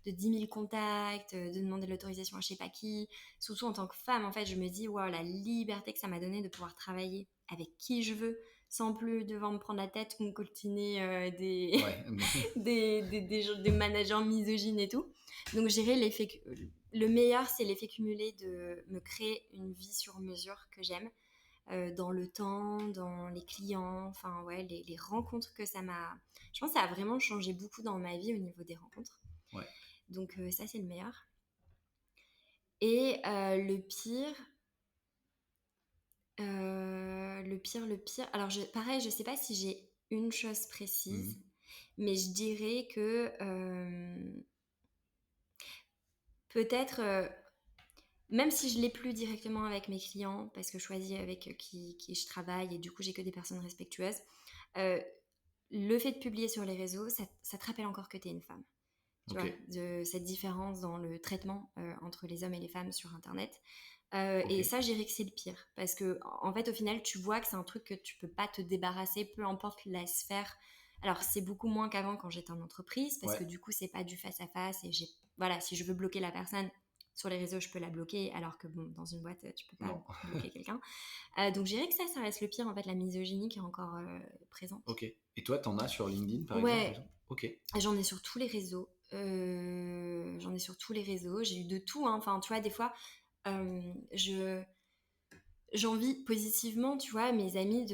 de 10 000 contacts, de demander l'autorisation à je sais pas qui. Surtout en tant que femme, en fait, je me dis, wow, la liberté que ça m'a donné de pouvoir travailler avec qui je veux, sans plus devoir me prendre la tête ou me coltiner des managers misogynes et tout. Donc, je dirais le meilleur, c'est l'effet cumulé de me créer une vie sur mesure que j'aime. Dans le temps, dans les clients, enfin ouais, les rencontres que ça m'a... Je pense que ça a vraiment changé beaucoup dans ma vie au niveau des rencontres. Ouais. Donc ça, c'est le meilleur. Et le pire... Le pire... Alors pareil, je sais pas si j'ai une chose précise, mais je dirais que peut-être... même si je l'ai plus directement avec mes clients, parce que je choisis avec qui je travaille et du coup j'ai que des personnes respectueuses, le fait de publier sur les réseaux, ça te rappelle encore que t'es une femme. Tu vois, de cette différence dans le traitement entre les hommes et les femmes sur Internet. Et ça, je dirais que c'est le pire. Parce que, en fait, au final, tu vois que c'est un truc que tu peux pas te débarrasser, peu importe la sphère. Alors, c'est beaucoup moins qu'avant quand j'étais en entreprise, parce que du coup, c'est pas du face-à-face. Et voilà, si je veux bloquer la personne sur les réseaux, je peux la bloquer, alors que, bon, dans une boîte, tu peux pas bloquer quelqu'un. Donc, je dirais que ça reste le pire, en fait, la misogynie qui est encore présente. Ok. Et toi, t'en as sur LinkedIn, par exemple? Ok. J'en ai sur tous les réseaux. J'ai eu de tout, hein. Enfin, tu vois, des fois, j'en vis positivement, tu vois, mes amis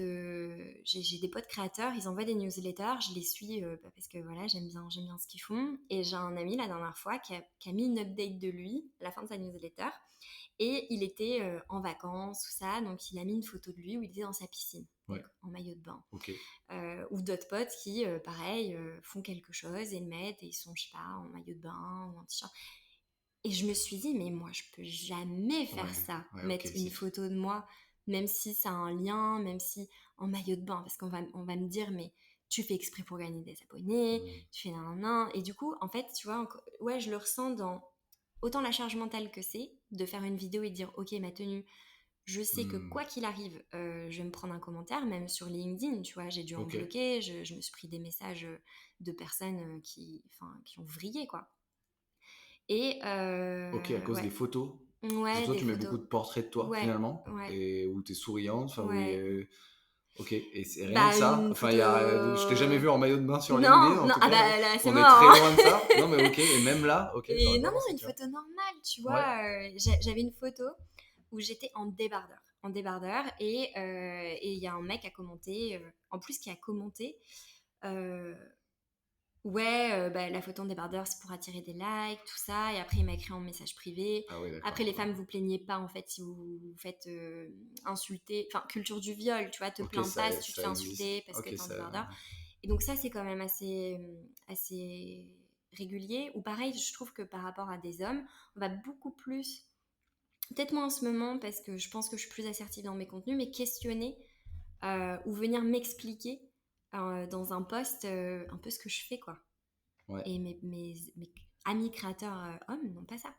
j'ai des potes créateurs, ils envoient des newsletters, je les suis parce que voilà, j'aime bien ce qu'ils font. Et j'ai un ami la dernière fois qui a mis une update de lui à la fin de sa newsletter. Et il était en vacances, tout ça, donc il a mis une photo de lui où il était dans sa piscine, donc en maillot de bain. Ou d'autres potes qui, pareil, font quelque chose et le mettent et ils sont, je sais pas, en maillot de bain ou en t-shirt. Et je me suis dit, mais moi, je peux jamais faire ça, mettre une photo de moi, même si ça a un lien, même si en maillot de bain, parce qu'on va me dire, mais tu fais exprès pour gagner des abonnés, tu fais nan. Et du coup, en fait, tu vois, je le ressens dans autant la charge mentale que c'est de faire une vidéo et de dire, ok, ma tenue, je sais que quoi qu'il arrive, je vais me prendre un commentaire, même sur LinkedIn, tu vois, j'ai dû en bloquer, je me suis pris des messages de personnes qui ont vrillé, quoi. Et ok, à cause des photos. Ouais, toi, des tu mets photos. beaucoup de portraits de toi, finalement, et où t'es souriante, enfin, ok, et c'est rien que ça. Enfin, je t'ai jamais vu en maillot de bain sur LinkedIn, en tout cas. Bah, là, c'est on mort, est très hein. loin de ça. Non, mais ok, et même là, ok. Et non, une photo normale, tu vois. J'avais une photo où j'étais en débardeur, et il y a un mec qui a commenté, en plus qui a commenté, la photo en débardeur, c'est pour attirer des likes, tout ça. Et après, il m'a écrit en message privé. Après, les femmes, vous plaignez pas, en fait, si vous vous faites insulter. Enfin, culture du viol, tu vois, te plains pas si tu te fais insulter parce que t'es en débardeur. Et donc ça, c'est quand même assez régulier. Ou pareil, je trouve que par rapport à des hommes, on va beaucoup plus, peut-être moins en ce moment, parce que je pense que je suis plus assertive dans mes contenus, mais questionner ou venir m'expliquer dans un post un peu ce que je fais, quoi. Et mes amis créateurs hommes n'ont pas ça.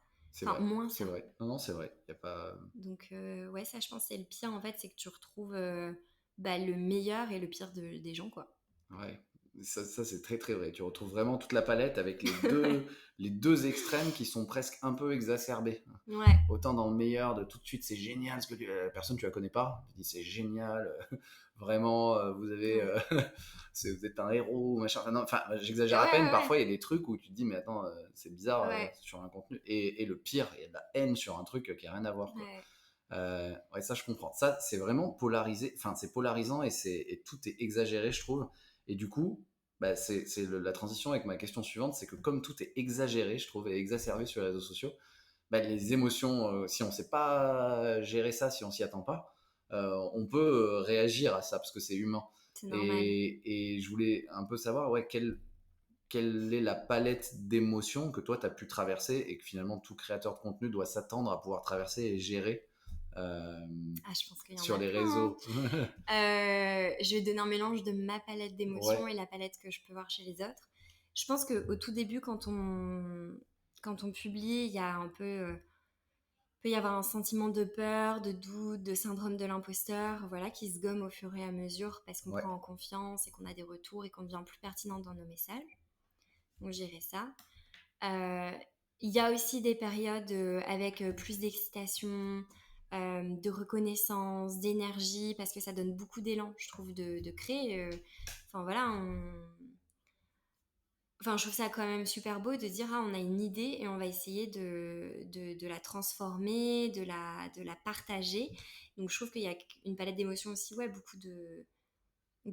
Moins ça. C'est vrai. Non, c'est vrai. Y a pas... Donc, ça, je pense que c'est le pire, en fait, c'est que tu retrouves le meilleur et le pire des gens, quoi. Ouais, ça c'est très très vrai. Tu retrouves vraiment toute la palette avec les deux extrêmes qui sont presque un peu exacerbés. Autant dans le meilleur de tout de suite, c'est génial, ce que la personne tu la connais pas, tu dis c'est génial, vraiment, vous êtes un héros, machin. Enfin, j'exagère à peine. Parfois il y a des trucs où tu te dis mais attends, c'est bizarre sur un contenu. Et le pire, il y a de la haine sur un truc qui a rien à voir, quoi. Ça je comprends. Ça c'est vraiment polarisé, enfin c'est polarisant et tout est exagéré, je trouve. Et du coup, c'est la transition avec ma question suivante, c'est que comme tout est exagéré, je trouve, et exacerbé sur les réseaux sociaux, les émotions, si on ne sait pas gérer ça, si on s'y attend pas, on peut réagir à ça parce que c'est humain. C'est normal. Et je voulais un peu savoir quelle est la palette d'émotions que toi tu as pu traverser et que finalement tout créateur de contenu doit s'attendre à pouvoir traverser et gérer je pense qu'il y en sur a les plein, réseaux. Je vais donner un mélange de ma palette d'émotions et la palette que je peux voir chez les autres. Je pense qu'au tout début, quand on publie, il y a un peu... peut y avoir un sentiment de peur, de doute, de syndrome de l'imposteur, voilà, qui se gomme au fur et à mesure parce qu'on prend en confiance et qu'on a des retours et qu'on devient plus pertinent dans nos messages. Donc, je dirais ça. Il y a aussi des périodes avec plus d'excitation, de reconnaissance, d'énergie, parce que ça donne beaucoup d'élan, je trouve, de créer. Je trouve ça quand même super beau de dire on a une idée et on va essayer de la transformer, de la partager. Donc je trouve qu'il y a une palette d'émotions aussi, beaucoup de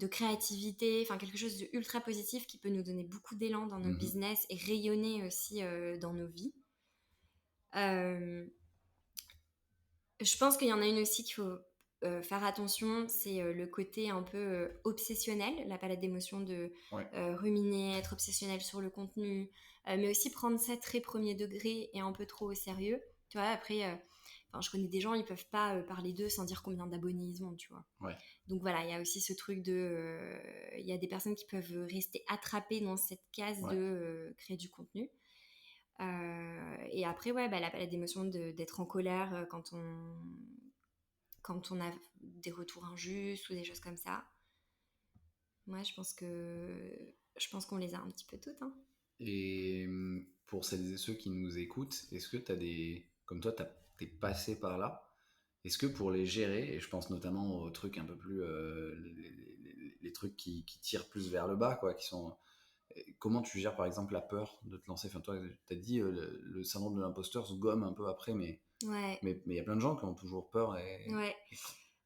créativité, enfin quelque chose de ultra positif qui peut nous donner beaucoup d'élan dans nos business et rayonner aussi dans nos vies. Je pense qu'il y en a une aussi qu'il faut faire attention, c'est le côté un peu obsessionnel, la palette d'émotions de ruminer, être obsessionnel sur le contenu, mais aussi prendre ça très premier degré et un peu trop au sérieux. Tu vois, après, Enfin, je connais des gens, ils peuvent pas parler d'eux sans dire combien d'abonnés ils ont, tu vois. Ouais. Donc voilà, il y a aussi ce truc de... Il y a des personnes qui peuvent rester attrapées dans cette case de créer du contenu. Et après, ouais, la palette d'émotions d'être en colère quand on a des retours injustes ou des choses comme ça. Moi, je pense qu'on les a un petit peu toutes. Hein. Et pour celles et ceux qui nous écoutent, est-ce que tu as des... Comme toi, t'es passé par là. Est-ce que pour les gérer, et je pense notamment aux trucs un peu plus... les trucs qui tirent plus vers le bas, quoi, qui sont... Comment tu gères par exemple la peur de te lancer? Enfin, toi, tu as dit le syndrome de l'imposteur se gomme un peu après, mais Ouais. il y a plein de gens qui ont toujours peur. Ouais.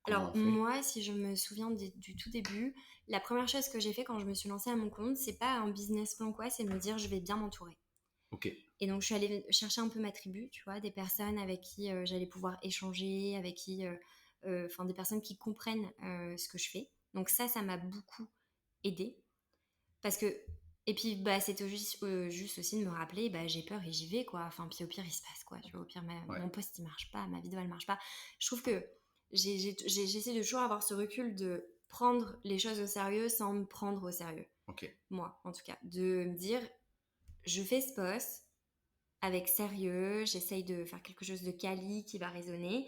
Comment Alors on fait? moi, si je me souviens du tout début, la première chose que j'ai fait quand je me suis lancée à mon compte, c'est pas un business plan quoi, c'est de me dire je vais bien m'entourer. Ok. Et donc je suis allée chercher un peu ma tribu, tu vois, des personnes avec qui j'allais pouvoir échanger, avec qui, enfin des personnes qui comprennent ce que je fais. Donc ça m'a beaucoup aidée. Parce que, et puis c'était juste aussi de me rappeler, j'ai peur et j'y vais quoi. Enfin, puis au pire il se passe quoi, tu vois, au pire mon post il marche pas, ma vidéo elle marche pas. Je trouve que j'essaie de toujours avoir ce recul de prendre les choses au sérieux sans me prendre au sérieux. Ok. Moi, en tout cas. De me dire, je fais ce post avec sérieux, j'essaye de faire quelque chose de quali qui va résonner,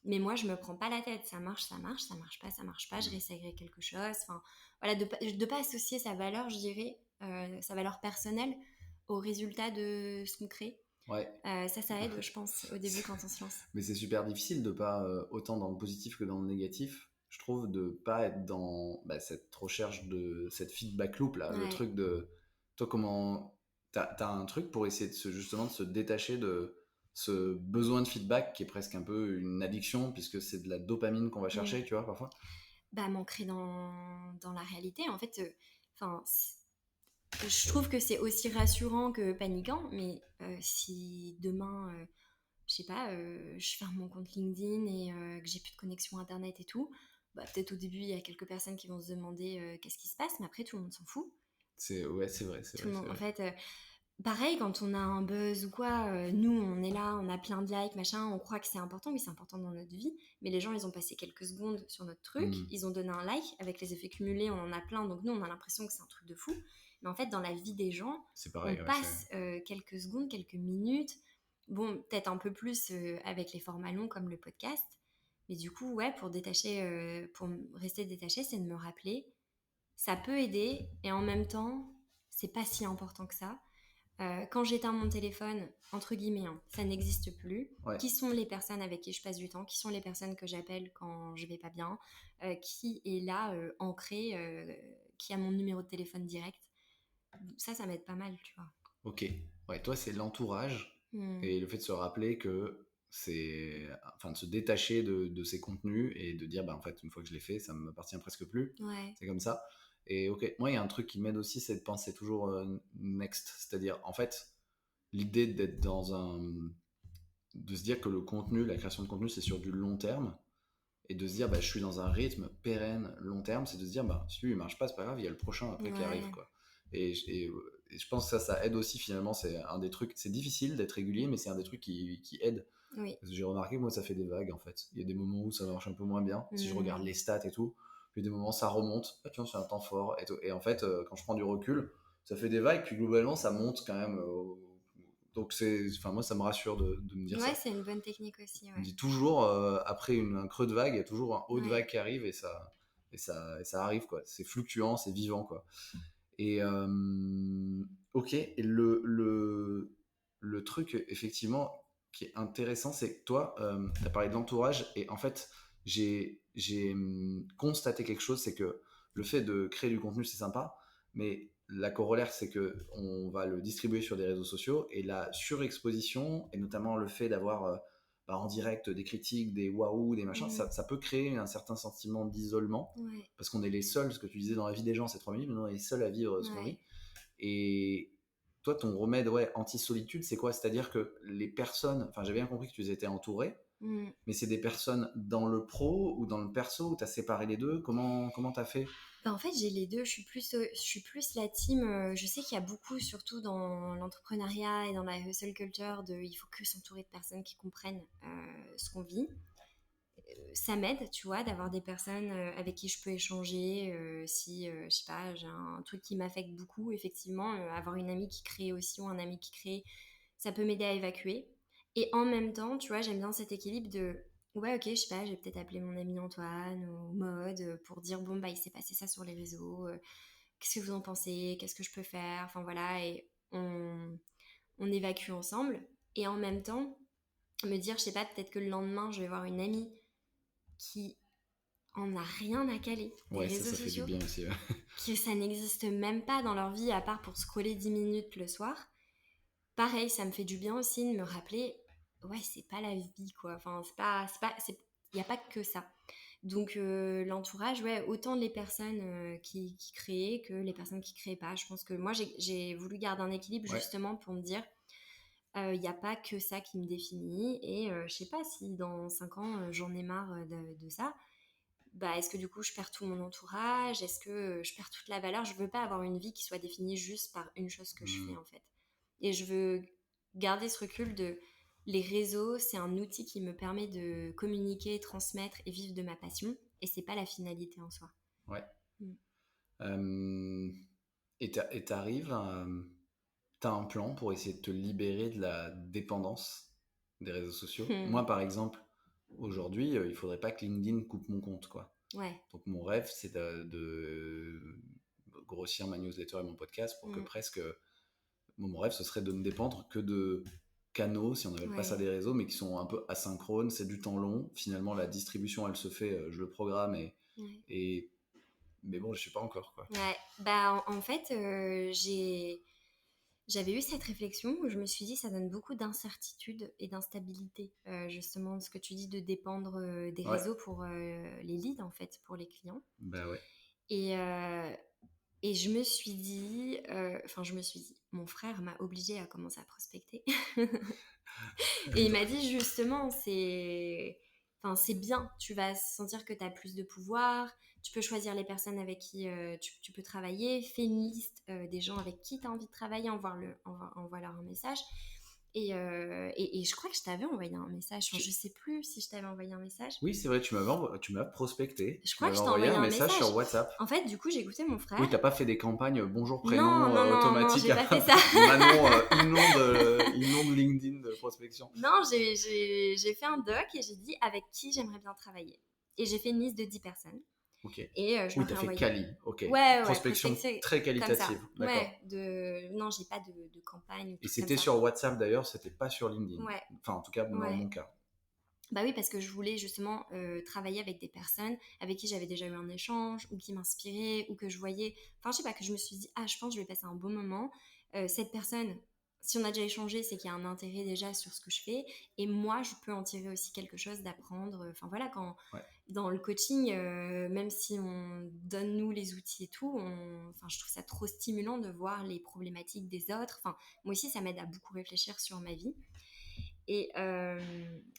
mais moi je me prends pas la tête, ça marche, ça marche, ça marche pas, je réessayerai quelque chose. Enfin, voilà, de pas associer sa valeur, je dirais, sa valeur personnelle au résultat de ce qu'on crée. Ouais. Ça aide, je pense, au début quand on se lance. Mais c'est super difficile de pas, autant dans le positif que dans le négatif, je trouve, de pas être dans cette recherche de cette feedback loop là, le truc de toi comment t'as un truc pour essayer justement de se détacher de ce besoin de feedback qui est presque un peu une addiction puisque c'est de la dopamine qu'on va chercher, tu vois, parfois. M'ancrer dans la réalité, en fait, je trouve que c'est aussi rassurant que paniquant, mais si demain, je sais pas, je ferme mon compte LinkedIn et que j'ai plus de connexion internet et tout, peut-être au début il y a quelques personnes qui vont se demander qu'est-ce qui se passe, mais après tout le monde s'en fout. C'est vrai. En fait, pareil quand on a un buzz ou quoi, nous on est là, on a plein de likes, machin, on croit que c'est important, oui c'est important dans notre vie, mais les gens ils ont passé quelques secondes sur notre truc, ils ont donné un like, avec les effets cumulés on en a plein, donc nous on a l'impression que c'est un truc de fou, mais en fait dans la vie des gens, c'est pareil, on passe quelques secondes, quelques minutes, bon peut-être un peu plus avec les formats longs comme le podcast, mais du coup ouais pour rester détaché c'est de me rappeler, ça peut aider et en même temps c'est pas si important que ça. Quand j'éteins mon téléphone, entre guillemets, hein, ça n'existe plus. Ouais. Qui sont les personnes avec qui je passe du temps? Qui sont les personnes que j'appelle quand je vais pas bien? Qui est là, ancré, qui a mon numéro de téléphone direct? Ça m'aide pas mal, tu vois. Ok. Ouais, toi, c'est l'entourage et le fait de se rappeler que c'est. Enfin, de se détacher de ces contenus et de dire, en fait, une fois que je l'ai fait, ça ne m'appartient presque plus. Ouais. C'est comme ça. Et ok, moi, il y a un truc qui m'aide aussi, c'est de penser toujours next. C'est-à-dire, en fait, l'idée d'être dans un. De se dire que le contenu, la création de contenu, c'est sur du long terme. Et de se dire, je suis dans un rythme pérenne, long terme, c'est de se dire, si lui, il marche pas, c'est pas grave, il y a le prochain après qui arrive, quoi. Et je pense que ça aide aussi finalement, c'est un des trucs, c'est difficile d'être régulier, mais c'est un des trucs qui aide. Oui. Parce que j'ai remarqué, moi, ça fait des vagues en fait. Il y a des moments où ça marche un peu moins bien, si je regarde les stats et tout, puis des moments ça remonte, tiens, c'est un temps fort, et tout. Et en fait, quand je prends du recul, ça fait des vagues, puis globalement, ça monte quand même. Donc, moi, ça me rassure de me dire ça. Ouais, c'est une bonne technique aussi. Ouais. On dit toujours, après un creux de vague, il y a toujours un haut de vague qui arrive et ça arrive, quoi. C'est fluctuant, c'est vivant, quoi. Et ok, et le truc, effectivement, qui est intéressant, c'est que toi, tu as parlé de l'entourage, et en fait, j'ai constaté quelque chose, c'est que le fait de créer du contenu, c'est sympa, mais la corollaire, c'est que on va le distribuer sur des réseaux sociaux, et la surexposition, et notamment le fait d'avoir en direct des critiques, des waouh, des machins, ça peut créer un certain sentiment d'isolement, parce qu'on est les seuls, ce que tu disais dans la vie des gens, c'est 3 minutes, mais on est les seuls à vivre ce qu'on vit. Et toi, ton remède anti-solitude, c'est quoi? C'est-à-dire que les personnes, enfin j'ai bien compris que tu étais entouré, mais c'est des personnes dans le pro ou dans le perso, où tu as séparé les deux? Comment tu as fait? En fait, j'ai les deux. Je suis plus la team. Je sais qu'il y a beaucoup, surtout dans l'entrepreneuriat et dans la hustle culture, il faut que s'entourer de personnes qui comprennent ce qu'on vit. Ça m'aide, tu vois, d'avoir des personnes avec qui je peux échanger. Si, je sais pas, j'ai un truc qui m'affecte beaucoup, effectivement, avoir une amie qui crée aussi ou un ami qui crée, ça peut m'aider à évacuer. Et en même temps, tu vois, j'aime bien cet équilibre de, ouais, ok, je sais pas, j'ai peut-être appelé mon ami Antoine ou Maud pour dire, bon, bah, il s'est passé ça sur les réseaux, qu'est-ce que vous en pensez, qu'est-ce que je peux faire, enfin voilà, et on évacue ensemble. Et en même temps, me dire, je sais pas, peut-être que le lendemain, je vais voir une amie qui en a rien à caler des Ouais, réseaux ça fait du sociaux, bien aussi. Ouais. que ça n'existe même pas dans leur vie à part pour scroller 10 minutes le soir. Pareil, ça me fait du bien aussi de me rappeler, ouais, c'est pas la vie, quoi. Enfin, il n'y a pas que ça. Donc, l'entourage, ouais, autant les personnes qui créaient que les personnes qui créaient pas. Je pense que moi, j'ai voulu garder un équilibre Ouais. justement pour me dire, il n'y a pas que ça qui me définit. Et je sais pas si dans 5 ans, j'en ai marre de ça. Bah, est-ce que du coup je perds tout mon entourage? Est-ce que je perds toute la valeur? Je veux pas avoir une vie qui soit définie juste par une chose que je fais en fait. Et je veux garder ce recul de les réseaux, c'est un outil qui me permet de communiquer, transmettre et vivre de ma passion. Et c'est pas la finalité en soi. Ouais. Mm. Et t'arrives à... T'as un plan pour essayer de te libérer de la dépendance des réseaux sociaux? Moi, par exemple, aujourd'hui, il faudrait pas que LinkedIn coupe mon compte, quoi. Ouais. Donc, mon rêve, c'est de grossir ma newsletter et mon podcast pour que presque... Mon rêve, ce serait de ne dépendre que de canaux, si on appelle pas ça des réseaux, mais qui sont un peu asynchrones. C'est du temps long. Finalement, la distribution, elle se fait, je le programme et... Mais bon, je sais pas encore, quoi. Ouais. Bah, en fait, j'avais eu cette réflexion où je me suis dit ça donne beaucoup d'incertitude et d'instabilité, justement ce que tu dis de dépendre des Ouais. réseaux pour les leads en fait, pour les clients. Bah ouais. Et, et je me suis dit, mon frère m'a obligée à commencer à prospecter. Et il m'a dit justement, c'est bien, tu vas sentir que tu as plus de pouvoir, tu peux choisir les personnes avec qui tu peux travailler, fais une liste des gens avec qui tu as envie de travailler, envoie-leur un message. Et je crois que je t'avais envoyé un message, enfin, je sais plus si je t'avais envoyé un message. Oui, c'est vrai, tu m'as prospecté. Je Tu crois que m'avais je t'ai envoyé envoyé un un message message. sur WhatsApp. En fait, du coup, j'ai écouté mon frère. Oui, t'as pas fait des campagnes bonjour Non, prénom non, non, non, automatiques j'ai pas fait ça. Manon inonde LinkedIn de prospection. Non, j'ai fait un doc et j'ai dit avec qui j'aimerais bien travailler. Et j'ai fait une liste de 10 personnes. Ok. Et je Oui, leur ai t'as fait envoyé. quali. Ok. Ouais, Prospection prospecter très comme ça. qualitative. D'accord. Ouais, non, j'ai pas de campagne ou Et truc comme c'était ça. sur WhatsApp d'ailleurs, c'était pas sur LinkedIn. Ouais, Enfin, en tout cas, dans ouais. mon cas. Bah oui, parce que je voulais justement travailler avec des personnes avec qui j'avais déjà eu un échange ou qui m'inspiraient ou que je voyais. Enfin, je sais pas, que je me suis dit, ah, je pense que je vais passer un bon moment. Cette personne, si on a déjà échangé, c'est qu'il y a un intérêt déjà sur ce que je fais. Et moi, je peux en tirer aussi quelque chose d'apprendre. Enfin voilà, quand Ouais. dans le coaching, même si on donne nous les outils et tout, enfin, je trouve ça trop stimulant de voir les problématiques des autres. Enfin, moi aussi, ça m'aide à beaucoup réfléchir sur ma vie. Et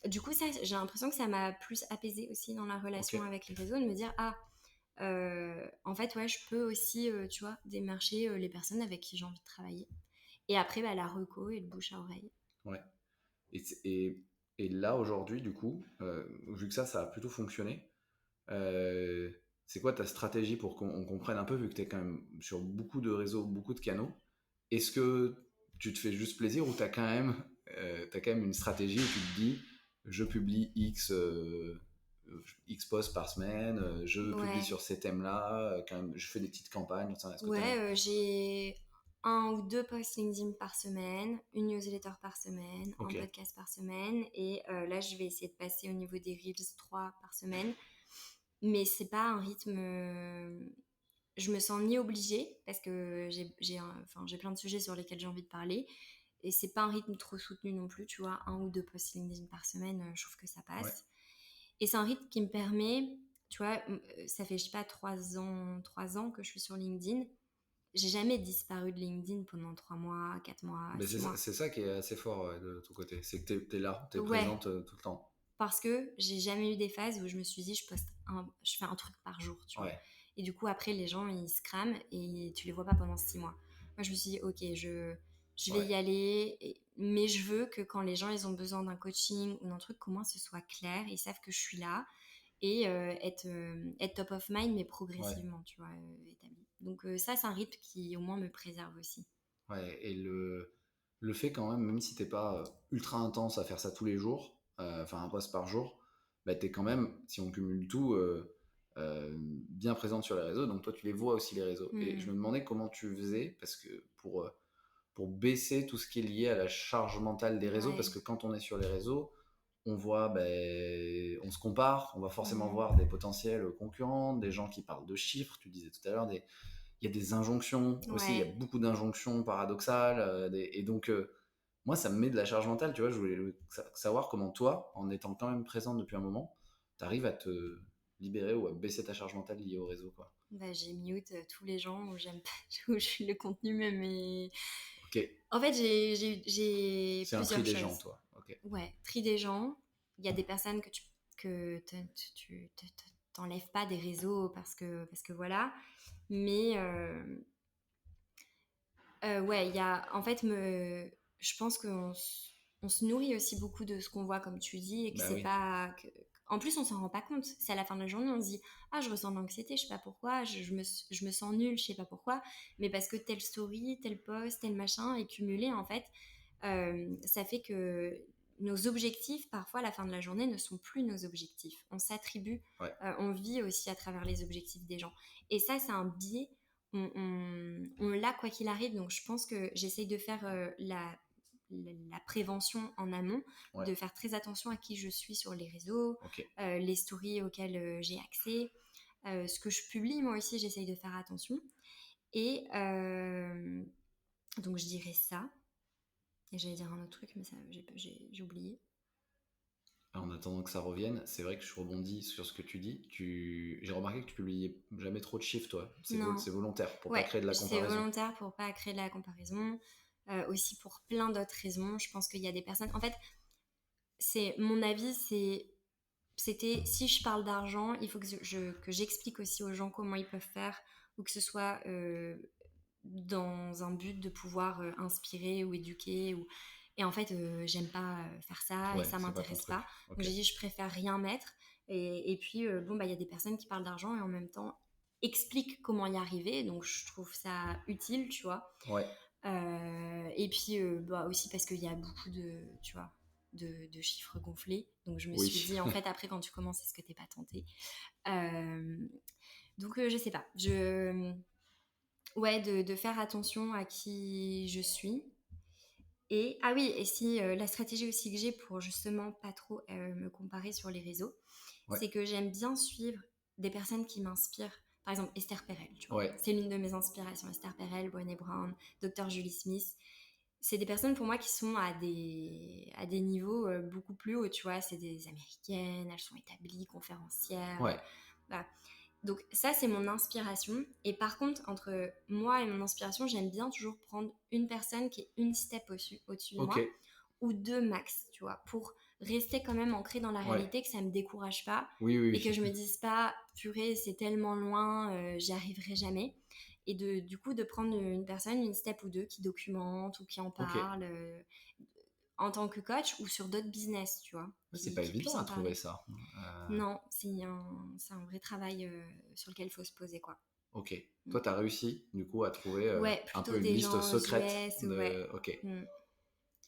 du coup, ça, j'ai l'impression que ça m'a plus apaisée aussi dans la relation Ok. avec les réseaux, de me dire, ah, en fait, ouais, je peux aussi, tu vois, démarcher les personnes avec qui j'ai envie de travailler. Et après, bah, la reco et le bouche à oreille. Ouais. Et là, aujourd'hui, du coup, vu que ça a plutôt fonctionné, euh, c'est quoi ta stratégie pour qu'on comprenne un peu, vu que tu es quand même sur beaucoup de réseaux, beaucoup de canaux? Est-ce que tu te fais juste plaisir ou t'as quand même une stratégie où tu te dis, je publie X posts par semaine, je publie Ouais, sur ces thèmes-là, quand même, je fais des petites campagnes. Est-ce que ouais, j'ai 1 ou 2 posts LinkedIn par semaine, une newsletter par semaine, un Ok, podcast par semaine. Et là, je vais essayer de passer au niveau des Reels 3 par semaine. Mais c'est pas un rythme. Je me sens ni obligée parce que j'ai plein de sujets sur lesquels j'ai envie de parler et c'est pas un rythme trop soutenu non plus, tu vois, 1 ou 2 posts LinkedIn par semaine, je trouve que ça ouais, passe. Et c'est un rythme qui me permet, tu vois, ça fait je sais pas 3 ans que je suis sur LinkedIn. J'ai jamais disparu de LinkedIn pendant 3 mois, 4 mois, mais 6 mois. c'est ça qui est assez fort, ouais, de ton côté, c'est que t'es là, t'es Ouais, présente tout le temps. parce que j'ai jamais eu des phases où je me suis dit je fais un truc par jour, tu vois. Ouais, Et du coup après les gens ils se crament et tu les vois pas pendant 6 mois. Moi je me suis dit ok, Je vais y aller, mais je veux que quand les gens ils ont besoin d'un coaching ou d'un truc, qu'au moins ce soit clair, ils savent que je suis là et être top of mind, mais progressivement, tu vois, établi. Donc ça, c'est un rythme qui au moins me préserve aussi. Ouais, et le fait quand même si t'es pas ultra intense à faire ça tous les jours, enfin un post par jour, bah t'es quand même, si on cumule tout, bien présente sur les réseaux, donc toi tu les vois aussi les réseaux. Et je me demandais comment tu faisais, parce que pour baisser tout ce qui est lié à la charge mentale des réseaux, parce que quand on est sur les réseaux, on voit, on se compare, on va forcément voir des potentiels concurrents, des gens qui parlent de chiffres, tu disais tout à l'heure, il y a des injonctions aussi, il y a beaucoup d'injonctions paradoxales, et donc moi ça me met de la charge mentale, tu vois. Je voulais savoir comment toi, en étant quand même présente depuis un moment, t'arrives à te libérer ou à baisser ta charge mentale liée au réseau, quoi. Bah, j'ai mute tous les gens où j'aime pas, où le contenu même est... Ok. En fait, j'ai C'est un plusieurs tri des choses. gens, toi. Ok. Ouais, tri des gens. Il y a des personnes tu t'enlèves pas des réseaux parce que voilà. Mais ouais, il y a en fait je pense on se nourrit aussi beaucoup de ce qu'on voit comme tu dis et que c'est Oui. pas en plus on s'en rend pas compte. C'est à la fin de la journée on se dit ah je ressens de l'anxiété, je sais pas pourquoi, je me sens nulle, je sais pas pourquoi, mais parce que telle story, tel post, tel machin est cumulé en fait. Ça fait que nos objectifs, parfois, à la fin de la journée, ne sont plus nos objectifs. On s'attribue, on vit aussi à travers les objectifs des gens. Et ça, c'est un biais, on l'a quoi qu'il arrive. Donc, je pense que j'essaye de faire la prévention en amont, de faire très attention à qui je suis sur les réseaux, les stories auxquelles j'ai accès, ce que je publie, moi aussi, j'essaye de faire attention. Et donc, je dirais ça. Et j'allais dire un autre truc, mais ça, j'ai oublié. En attendant que ça revienne, c'est vrai que je rebondis sur ce que tu dis. J'ai remarqué que tu publiais jamais trop de chiffres, toi. C'est volontaire pour pas créer de la comparaison. C'est volontaire pour pas créer de la comparaison. Aussi pour plein d'autres raisons. Je pense qu'il y a des personnes. En fait, c'est mon avis, c'était si je parle d'argent, il faut que j'explique aussi aux gens comment ils peuvent faire, ou que ce soit dans un but de pouvoir inspirer ou éduquer et en fait j'aime pas faire ça et ça m'intéresse pas. Donc j'ai dit je préfère rien mettre et puis bon bah il y a des personnes qui parlent d'argent et en même temps expliquent comment y arriver, donc je trouve ça utile, tu vois. Et puis bah aussi parce qu'il y a beaucoup de, tu vois, de chiffres gonflés, donc je me suis dit en fait après quand tu commences est-ce que t'es pas tenté, donc je sais pas, ouais, de faire attention à qui je suis. Et ah oui, et si la stratégie aussi que j'ai pour justement pas trop me comparer sur les réseaux, c'est que j'aime bien suivre des personnes qui m'inspirent. Par exemple, Esther Perel, tu vois. C'est l'une de mes inspirations. Esther Perel, Brené Brown, Dr. Julie Smith. C'est des personnes pour moi qui sont à des niveaux beaucoup plus hauts, tu vois. C'est des américaines, elles sont établies, conférencières. Voilà. Donc ça, c'est mon inspiration. Et par contre, entre moi et mon inspiration, j'aime bien toujours prendre une personne qui est une step au-dessus de moi, ou deux max, tu vois, pour rester quand même ancré dans la réalité, que ça me décourage pas, et que je me dise pas, purée, c'est tellement loin, j'y arriverai jamais. Et du coup, de prendre une personne, une step ou deux, qui documente ou qui en parle, en tant que coach ou sur d'autres business, tu vois. C'est pas évident à trouver ça. Non, c'est un vrai travail sur lequel il faut se poser, quoi. Ok. Toi, tu as réussi, du coup, à trouver un peu une des liste secrète US, Ok.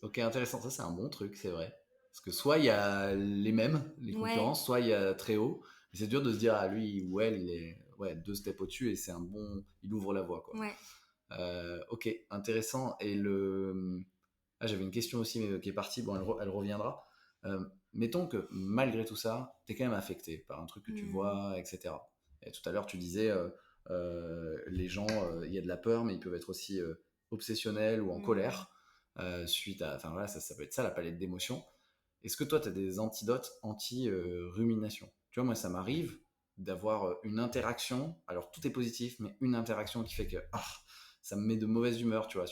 Ok, intéressant. Ça, c'est un bon truc, c'est vrai. Parce que soit il y a les mêmes, les concurrents, soit il y a très haut. Mais c'est dur de se dire, ah, lui ou elle, il est deux steps au-dessus et c'est un bon... Il ouvre la voie, quoi. Ok, intéressant. Et Ah, j'avais une question aussi, mais qui est partie. Bon, elle reviendra. Mettons que malgré tout ça, tu es quand même affecté par un truc que tu vois, etc. Et tout à l'heure, tu disais, les gens, il y a de la peur, mais ils peuvent être aussi obsessionnels ou en colère suite à... Enfin voilà, ça peut être ça, la palette d'émotions. Est-ce que toi, tu as des antidotes anti-rumination? Tu vois, moi, ça m'arrive d'avoir une interaction, alors tout est positif, mais une interaction qui fait que ça me met de mauvaise humeur, tu vois,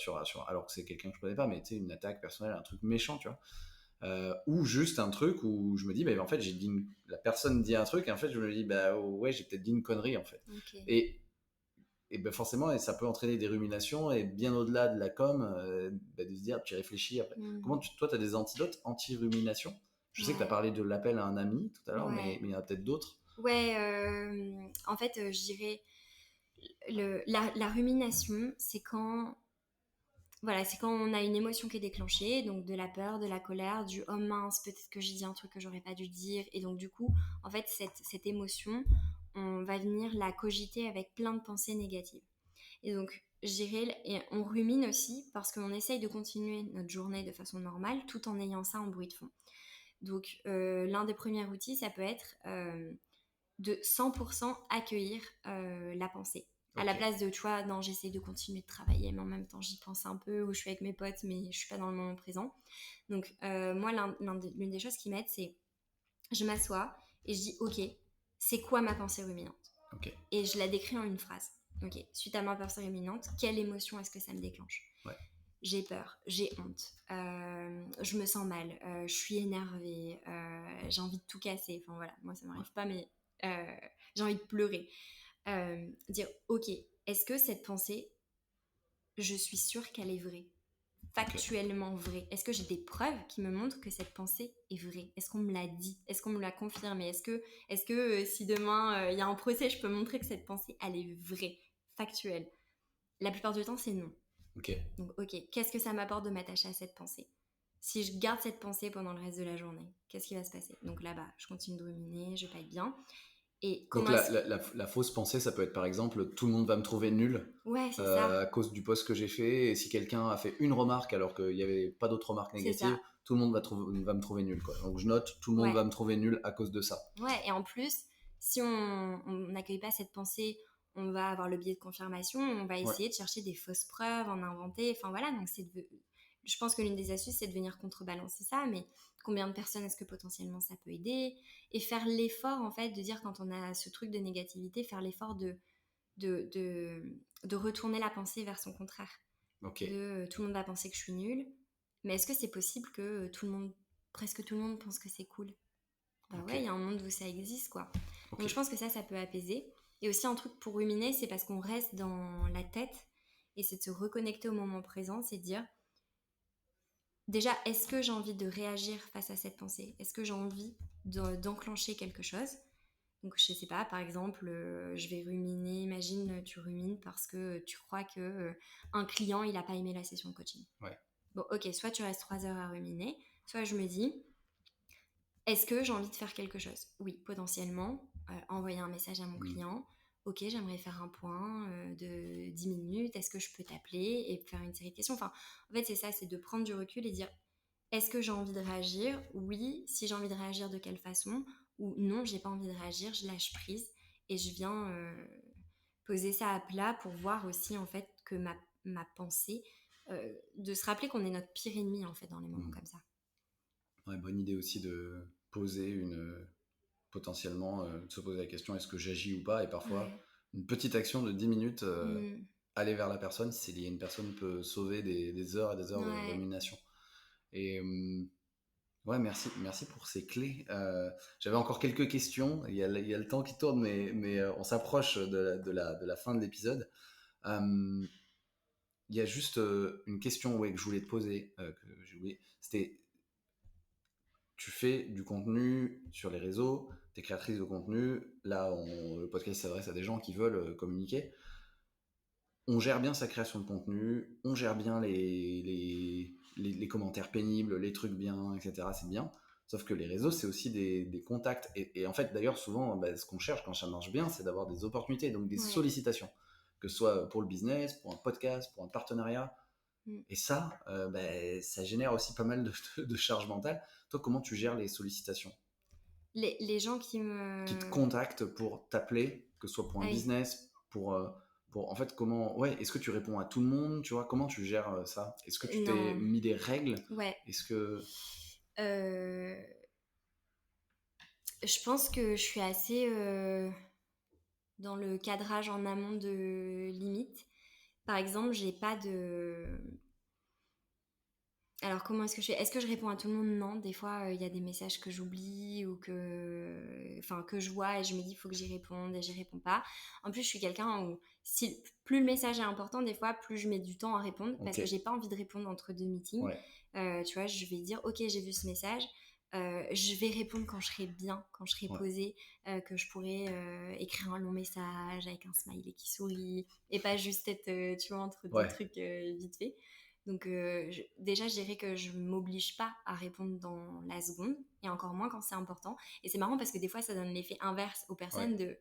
alors que c'est quelqu'un que je connais pas, mais tu sais, une attaque personnelle, un truc méchant, tu vois. Ou juste un truc où je me dis, bah, en fait, la personne dit un truc, et en fait, je me dis, bah ouais, j'ai peut-être dit une connerie, en fait. Et et ben forcément, et ça peut entraîner des ruminations et bien au-delà de la com, de se dire, tu réfléchis après. Comment toi, tu as des antidotes anti-rumination? Je sais que tu as parlé de l'appel à un ami tout à l'heure, mais il y en a peut-être d'autres. Ouais, en fait, je dirais la rumination, c'est quand voilà, c'est quand on a une émotion qui est déclenchée, donc de la peur, de la colère, du oh mince, peut-être que j'ai dit un truc que j'aurais pas dû dire, et donc du coup, en fait, cette émotion, on va venir la cogiter avec plein de pensées négatives. Et donc, je dirais, et on rumine aussi parce qu'on essaye de continuer notre journée de façon normale tout en ayant ça en bruit de fond. Donc, l'un des premiers outils, ça peut être de 100% accueillir la pensée. À la place de, tu vois, non, j'essaie de continuer de travailler, mais en même temps, j'y pense un peu, ou je suis avec mes potes, mais je suis pas dans le moment présent. Donc, moi, l'une des choses qui m'aide, c'est je m'assois et je dis, ok, c'est quoi ma pensée ruminante? Et je la décris en une phrase. Ok, suite à ma pensée ruminante, quelle émotion est-ce que ça me déclenche? J'ai peur, j'ai honte, je me sens mal, je suis énervée, j'ai envie de tout casser. Enfin voilà, moi ça m'arrive pas, mais j'ai envie de pleurer. Dire, ok, est-ce que cette pensée, je suis sûre qu'elle est vraie, factuellement vraie? Est-ce que j'ai des preuves qui me montrent que cette pensée est vraie? Est-ce qu'on me l'a dit? Est-ce qu'on me l'a confirmé? Est-ce que si demain il y a un procès, je peux montrer que cette pensée, elle est vraie, factuelle? La plupart du temps, c'est non. Donc, ok, qu'est-ce que ça m'apporte de m'attacher à cette pensée? Si je garde cette pensée pendant le reste de la journée, qu'est-ce qui va se passer? Donc là-bas, je continue de ruminer, je vais pas être bien. Et donc la fausse pensée, ça peut être par exemple, tout le monde va me trouver nul c'est ça. à cause du post que j'ai fait, et si quelqu'un a fait une remarque alors qu'il n'y avait pas d'autres remarques négatives, tout le monde va me trouver nul, quoi. Donc je note, tout le monde va me trouver nul à cause de ça. Ouais, et en plus, si on n'accueille pas cette pensée, on va avoir le biais de confirmation, on va essayer de chercher des fausses preuves, en inventer, enfin voilà, donc je pense que l'une des astuces, c'est de venir contrebalancer ça, mais combien de personnes est-ce que potentiellement ça peut aider? Et faire l'effort, en fait, de dire quand on a ce truc de négativité, faire l'effort de retourner la pensée vers son contraire. Tout le monde va penser que je suis nulle, mais est-ce que c'est possible que presque tout le monde pense que c'est cool? Ouais, il y a un monde où ça existe, quoi. Donc je pense que ça peut apaiser. Et aussi un truc pour ruminer, c'est parce qu'on reste dans la tête, et c'est de se reconnecter au moment présent, c'est de dire déjà, est-ce que j'ai envie de réagir face à cette pensée? Est-ce que j'ai envie d'enclencher quelque chose? Donc, je sais pas, par exemple, je vais ruminer. Imagine, tu rumines parce que tu crois que un client, il a pas aimé la session de coaching. Bon, ok, soit tu restes 3 heures à ruminer, soit je me dis, est-ce que j'ai envie de faire quelque chose? Oui, potentiellement, envoyer un message à mon client. Ok, j'aimerais faire un point de 10 minutes. Est-ce que je peux t'appeler et faire une série de questions? Enfin, en fait, c'est ça, c'est de prendre du recul et dire, est-ce que j'ai envie de réagir? Oui. Si j'ai envie de réagir, de quelle façon? Ou non, j'ai pas envie de réagir, je lâche prise et je viens poser ça à plat pour voir aussi, en fait, que ma pensée, de se rappeler qu'on est notre pire ennemi, en fait, dans les moments comme ça. Ouais, bonne idée aussi de poser potentiellement, de se poser la question, est-ce que j'agis ou pas? Et parfois, une petite action de 10 minutes, aller vers la personne, si c'est lié à une personne, peut sauver des heures et des heures de rumination. Et ouais, merci pour ces clés. J'avais encore quelques questions. Il y a le temps qui tourne, mais on s'approche de la fin de l'épisode. Il y a juste une question que je voulais te poser, que j'ai oublié. C'était, tu fais du contenu sur les réseaux, tu es créatrice de contenu. Là, le podcast s'adresse à des gens qui veulent communiquer. On gère bien sa création de contenu, on gère bien les commentaires pénibles, les trucs bien, etc. C'est bien. Sauf que les réseaux, c'est aussi des contacts. Et en fait, d'ailleurs, souvent, ce qu'on cherche quand ça marche bien, c'est d'avoir des opportunités, donc des sollicitations. Que ce soit pour le business, pour un podcast, pour un partenariat. Et ça, ça génère aussi pas mal de charge mentale. Toi, comment tu gères les sollicitations? Les gens qui te contactent pour t'appeler, que ce soit pour un business, pour en fait, est-ce que tu réponds à tout le monde, tu vois, comment tu gères ça? Est-ce que tu t'es mis des règles? Est-ce que je pense que je suis assez dans le cadrage en amont de limites. Par exemple, j'ai pas de Alors, comment est-ce que je fais? Est-ce que je réponds à tout le monde? Non. Des fois, il y a des messages que j'oublie ou que je vois et je me dis, il faut que j'y réponde et j'y réponds pas. En plus, je suis quelqu'un où plus le message est important, des fois, plus je mets du temps à répondre parce que Ok, j'ai pas envie de répondre entre deux meetings. ouais, Tu vois, je vais dire, ok, j'ai vu ce message. Je vais répondre quand je serai bien, quand je serai ouais, posée, que je pourrai écrire un long message avec un smiley qui sourit et pas juste être, tu vois, entre deux ouais, trucs vite fait. Donc déjà, je dirais que je m'oblige pas à répondre dans la seconde, et encore moins quand c'est important. Et c'est marrant parce que des fois, ça donne l'effet inverse aux ouais, personnes de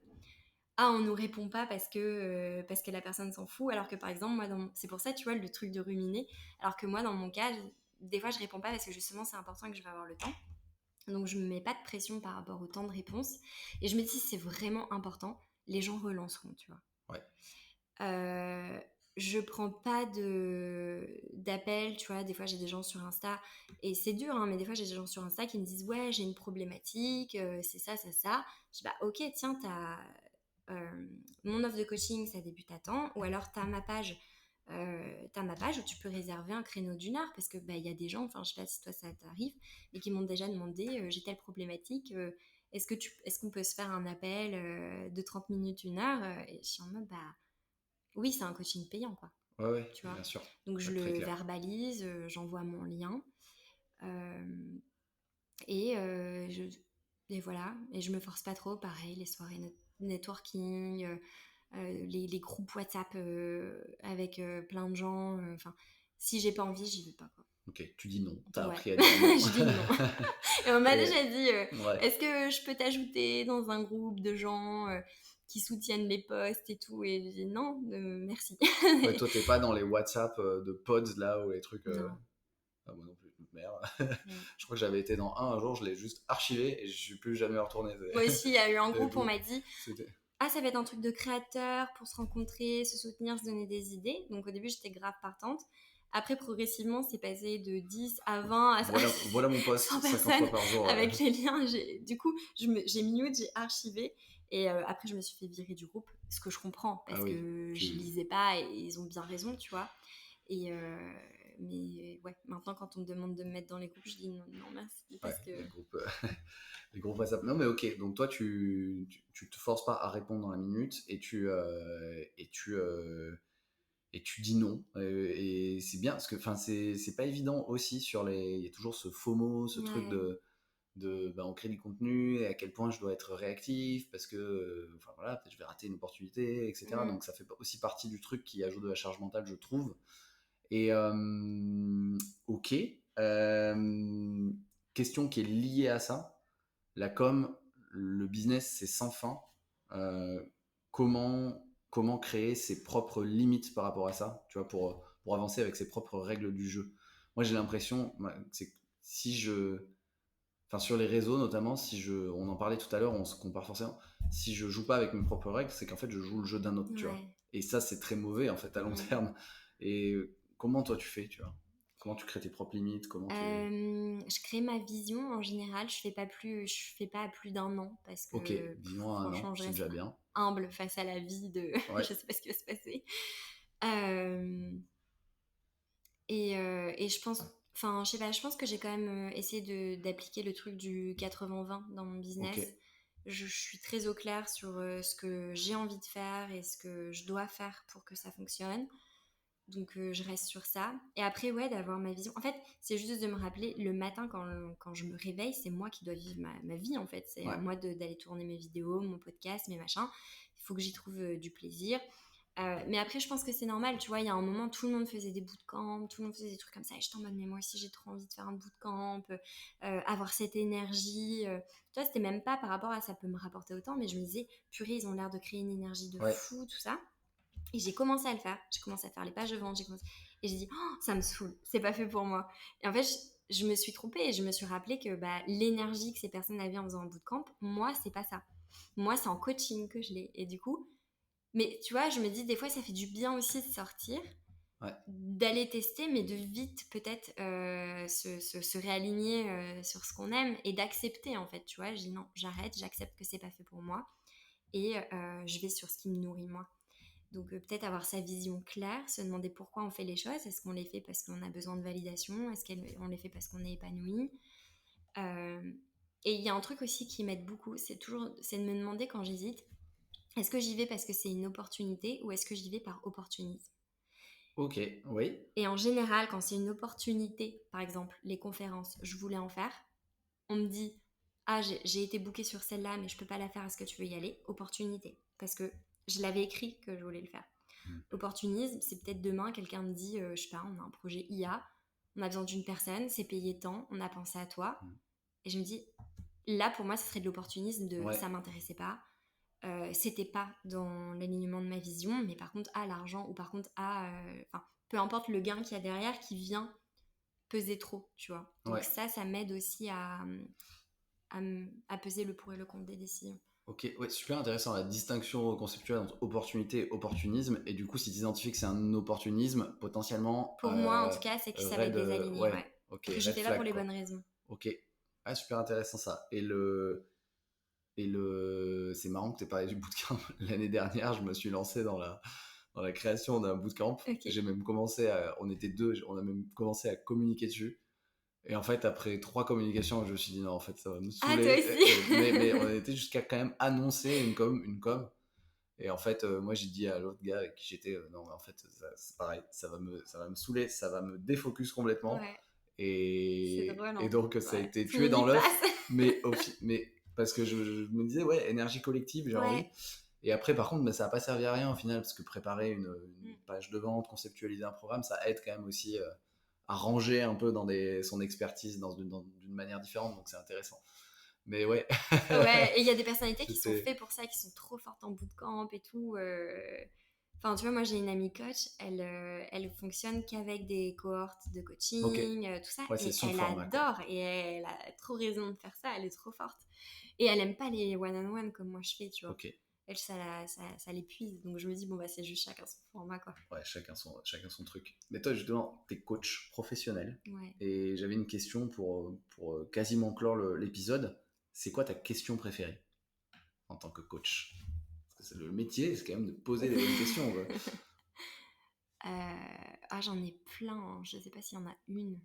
ah, on nous répond pas parce que la personne s'en fout, alors que par exemple, moi, c'est pour ça, tu vois, le truc de ruminer, alors que moi, dans mon cas, des fois, je réponds pas parce que justement, c'est important et que je vais avoir le temps. Donc, je me mets pas de pression par rapport au temps de réponse. Et je me dis, si c'est vraiment important, les gens relanceront, tu vois. ouais. Euh, je prends pas d'appels, tu vois. Des fois, j'ai des gens sur Insta, et c'est dur, hein, mais des fois, j'ai des gens sur Insta qui me disent, ouais, j'ai une problématique, c'est ça, ça, ça. Je dis, bah, ok, tiens, mon offre de coaching, ça débute à temps, ou alors t'as ma page où tu peux réserver un créneau d'une heure, parce que bah, y a des gens, enfin, je sais pas si toi ça t'arrive, mais qui m'ont déjà demandé, j'ai telle problématique, est-ce qu'on peut se faire un appel de 30 minutes, une heure, et je suis en mode, bah, oui, c'est un coaching payant, quoi. Ouais, ouais, Tu vois. bien sûr. Donc je Ouais, très le clair. verbalise, j'envoie mon lien. euh, et, et voilà. Et je me force pas trop. Pareil, les soirées networking, les groupes WhatsApp avec plein de gens. Enfin, si j'ai pas envie, j'y vais pas, quoi. Ok, tu dis non. T'as Ouais, appris à dire non. je dis non. Et on m'a Et déjà dit, ouais. est-ce que je peux t'ajouter dans un groupe de gens qui soutiennent les posts et tout? Et j'ai dit non, merci. Ouais, toi, t'es pas dans les WhatsApp de pods là ou les trucs. Non. Ah, moi non plus. Merde. Mm. Je crois que j'avais été dans un jour, je l'ai juste archivé et je suis plus jamais retourné. Moi aussi, il y a eu un C'est groupe, on bon. m'a dit, C'était. ah, ça va être un truc de créateur pour se rencontrer, se soutenir, se donner des idées. Donc au début, j'étais grave partante. Après, progressivement, c'est passé de 10 à 20 à Voilà mon poste 100 50 personnes fois par jour. avec les liens. Du coup, j'ai mute, j'ai archivé. Et après, je me suis fait virer du groupe, ce que je comprends, Ah parce oui, que je tu. lisais pas et ils ont bien raison, tu vois. Et mais ouais, maintenant, quand on me demande de me mettre dans les groupes, je dis non, non merci, Ouais, parce que les groupes, les groupes WhatsApp. Non, mais ok. Donc toi, tu te forces pas à répondre dans la minute et tu dis non. Et c'est bien parce que enfin c'est pas évident aussi sur les. Il y a toujours ce FOMO, ce truc ouais. bah, on crée du contenu et à quel point je dois être réactif parce que enfin voilà, peut-être je vais rater une opportunité, etc. Mm. Donc ça fait aussi partie du truc qui ajoute de la charge mentale, je trouve. Et ok. Question qui est liée à ça. La com, le business, c'est sans fin. Euh, comment créer ses propres limites par rapport à ça, tu vois, pour avancer avec ses propres règles du jeu. Moi, j'ai l'impression, c'est que si je, enfin sur les réseaux notamment, on en parlait tout à l'heure, on se compare forcément. Si je joue pas avec mes propres règles, c'est qu'en fait je joue le jeu d'un autre, tu vois. Ouais. Et ça, c'est très mauvais en fait à long Mm. terme. Et comment toi tu fais, tu vois? Comment tu crées tes propres limites? Comment tu... Je crée ma vision en général. Je fais pas à plus d'un an parce Ok, que disons à un franchement, an, je c'est reste déjà bien. humble face à la vie de Ouais, je sais pas ce qui va se passer. Euh, et je pense, enfin, je sais pas, je pense que j'ai quand même essayé d'appliquer le truc du 80-20 dans mon ok, business. Je suis très au clair sur ce que j'ai envie de faire et ce que je dois faire pour que ça fonctionne. Donc je reste sur ça. Et après, ouais, d'avoir ma vision. En fait, c'est juste de me rappeler, le matin quand je me réveille, c'est moi qui dois vivre ma vie, en fait. C'est à ouais, moi d'aller tourner mes vidéos, mon podcast, mes machins. Il faut que j'y trouve du plaisir. Mais après, je pense que c'est normal, tu vois, il y a un moment, tout le monde faisait des bootcamps, tout le monde faisait des trucs comme ça, et je t'en mode, mais moi aussi, j'ai trop envie de faire un bootcamp, avoir cette énergie. Tu vois, c'était même pas par rapport à ça peut me rapporter autant, mais je me disais, purée, ils ont l'air de créer une énergie de ouais, fou, tout ça. Et j'ai commencé à le faire. J'ai commencé à faire les pages de vente. Et j'ai dit, oh, ça me saoule. C'est pas fait pour moi. Et en fait, je me suis trompée et je me suis rappelé que bah, l'énergie que ces personnes avaient en faisant un bootcamp, moi, c'est pas ça. Moi, c'est en coaching que je l'ai. Et du coup, mais tu vois, je me dis, des fois, ça fait du bien aussi de sortir, ouais, d'aller tester, mais de vite peut-être se réaligner sur ce qu'on aime et d'accepter, en fait. Tu vois, je dis non, j'arrête, j'accepte que c'est pas fait pour moi et je vais sur ce qui me nourrit moi. Donc peut-être avoir sa vision claire, se demander pourquoi on fait les choses. Est-ce qu'on les fait parce qu'on a besoin de validation? Est-ce qu'on les fait parce qu'on est épanoui? Et il y a un truc aussi qui m'aide beaucoup, c'est de me demander quand j'hésite, est-ce que j'y vais parce que c'est une opportunité ou est-ce que j'y vais par opportunisme? Ok, oui. Et en général, quand c'est une opportunité, par exemple, les conférences, je voulais en faire, on me dit, ah, j'ai été bookée sur celle-là, mais je peux pas la faire, est-ce que tu veux y aller? Opportunité. Parce que je l'avais écrit que je voulais le faire. L'opportunisme, c'est peut-être demain, quelqu'un me dit, je sais pas, on a un projet IA, on a besoin d'une personne, c'est payé tant, on a pensé à toi. Et je me dis, là, pour moi, ce serait de l'opportunisme de Ouais. ça m'intéressait pas, c'était pas dans l'alignement de ma vision, mais par contre, l'argent ou par contre, peu importe le gain qu'il y a derrière qui vient peser trop, tu vois. Donc Ouais. ça m'aide aussi à peser le pour et le contre des décisions. Ok, ouais, super intéressant la distinction conceptuelle entre opportunité et opportunisme. Et du coup, si tu identifies que c'est un opportunisme, potentiellement. Pour moi, en tout cas, c'est que ça va être désaligné, ouais. Ok, Que je red fais pas pour flag, les quoi. bonnes raisons. Ok, ah, super intéressant ça. C'est marrant que tu aies parlé du bootcamp. L'année dernière, je me suis lancé dans la création d'un bootcamp. Ok. J'ai même on était deux, on a même commencé à communiquer dessus. Et en fait, après 3 communications, je me suis dit non, en fait, ça va me Ah, toi saouler. aussi. Mais on était jusqu'à quand même annoncer une com. Et en fait, moi, j'ai dit à l'autre gars avec qui j'étais, non, mais en fait, c'est pareil, ça va me saouler, ça va me défocus complètement. Ouais, c'est drôle, Et hein. donc, ça a Ouais. été Tout le tué monde dans y l'œuf. passe. Mais parce que je me disais, ouais, énergie collective, j'ai envie. Ouais. Et après, par contre, ça n'a pas servi à rien au final, parce que préparer une Mm. page de vente, conceptualiser un programme, ça aide quand même aussi à ranger un peu dans son expertise d'une manière différente, donc c'est intéressant. Mais ouais. Ouais, et il y a des personnalités qui sont C'était. faites pour ça, qui sont trop fortes en bootcamp et tout. Enfin, tu vois, moi j'ai une amie coach, elle fonctionne qu'avec des cohortes de Ok. coaching, tout ça, Ouais, c'est et son elle format, quoi. adore, et elle a trop raison de faire ça, elle est trop forte. Et elle aime pas les one-on-one comme moi je fais, tu vois. Ok. Elle, ça l'épuise, donc je me dis, bon, bah c'est juste chacun son format, quoi. Ouais, chacun son truc. Mais toi, justement, t'es coach professionnel. Ouais. Et j'avais une question pour quasiment clore l'épisode. C'est quoi ta question préférée en tant que coach? Parce que le métier, c'est quand même de poser les bonnes questions, quoi. J'en ai plein, hein. Je sais pas s'il y en a une.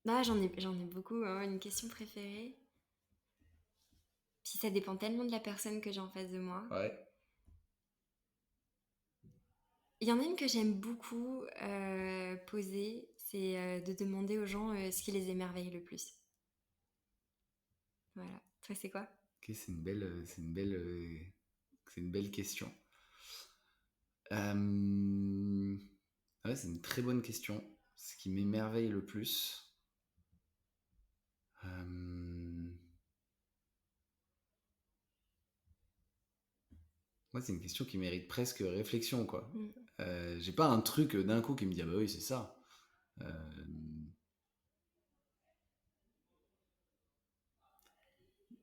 Non, j'en ai beaucoup, hein. Une question préférée. Puis ça dépend tellement de la personne que j'ai en face de moi. Ouais. Il y en a une que j'aime beaucoup poser, c'est de demander aux gens ce qui les émerveille le plus. Voilà. Toi, c'est quoi? Ok, c'est une belle question. Ouais, c'est une très bonne question. Ce qui m'émerveille le plus. Moi, c'est une question qui mérite presque réflexion, quoi. Mm. J'ai pas un truc d'un coup qui me dit ah bah oui, c'est ça. Euh,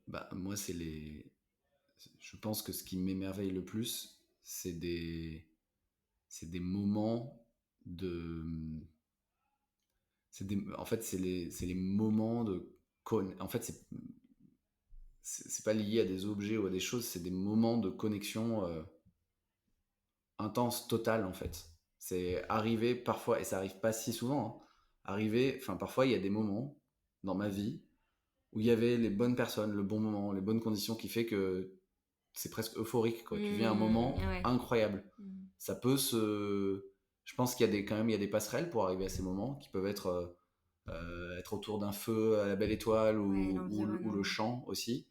Bah, moi, je pense que ce qui m'émerveille le plus, c'est des moments de. En fait, c'est les moments de. En fait, c'est pas lié à des objets ou à des choses, c'est des moments de connexion intense, totale, en fait. C'est arriver parfois, et ça arrive pas si souvent, hein, parfois, il y a des moments dans ma vie où il y avait les bonnes personnes, le bon moment, les bonnes conditions qui fait que c'est presque euphorique, quoi. Tu vis un moment Ouais. incroyable. Mm. Ça peut se. Je pense qu'il y a quand même il y a des passerelles pour arriver à ces moments qui peuvent être autour d'un feu à la belle étoile Ouais, ou le l'environnement. chant aussi.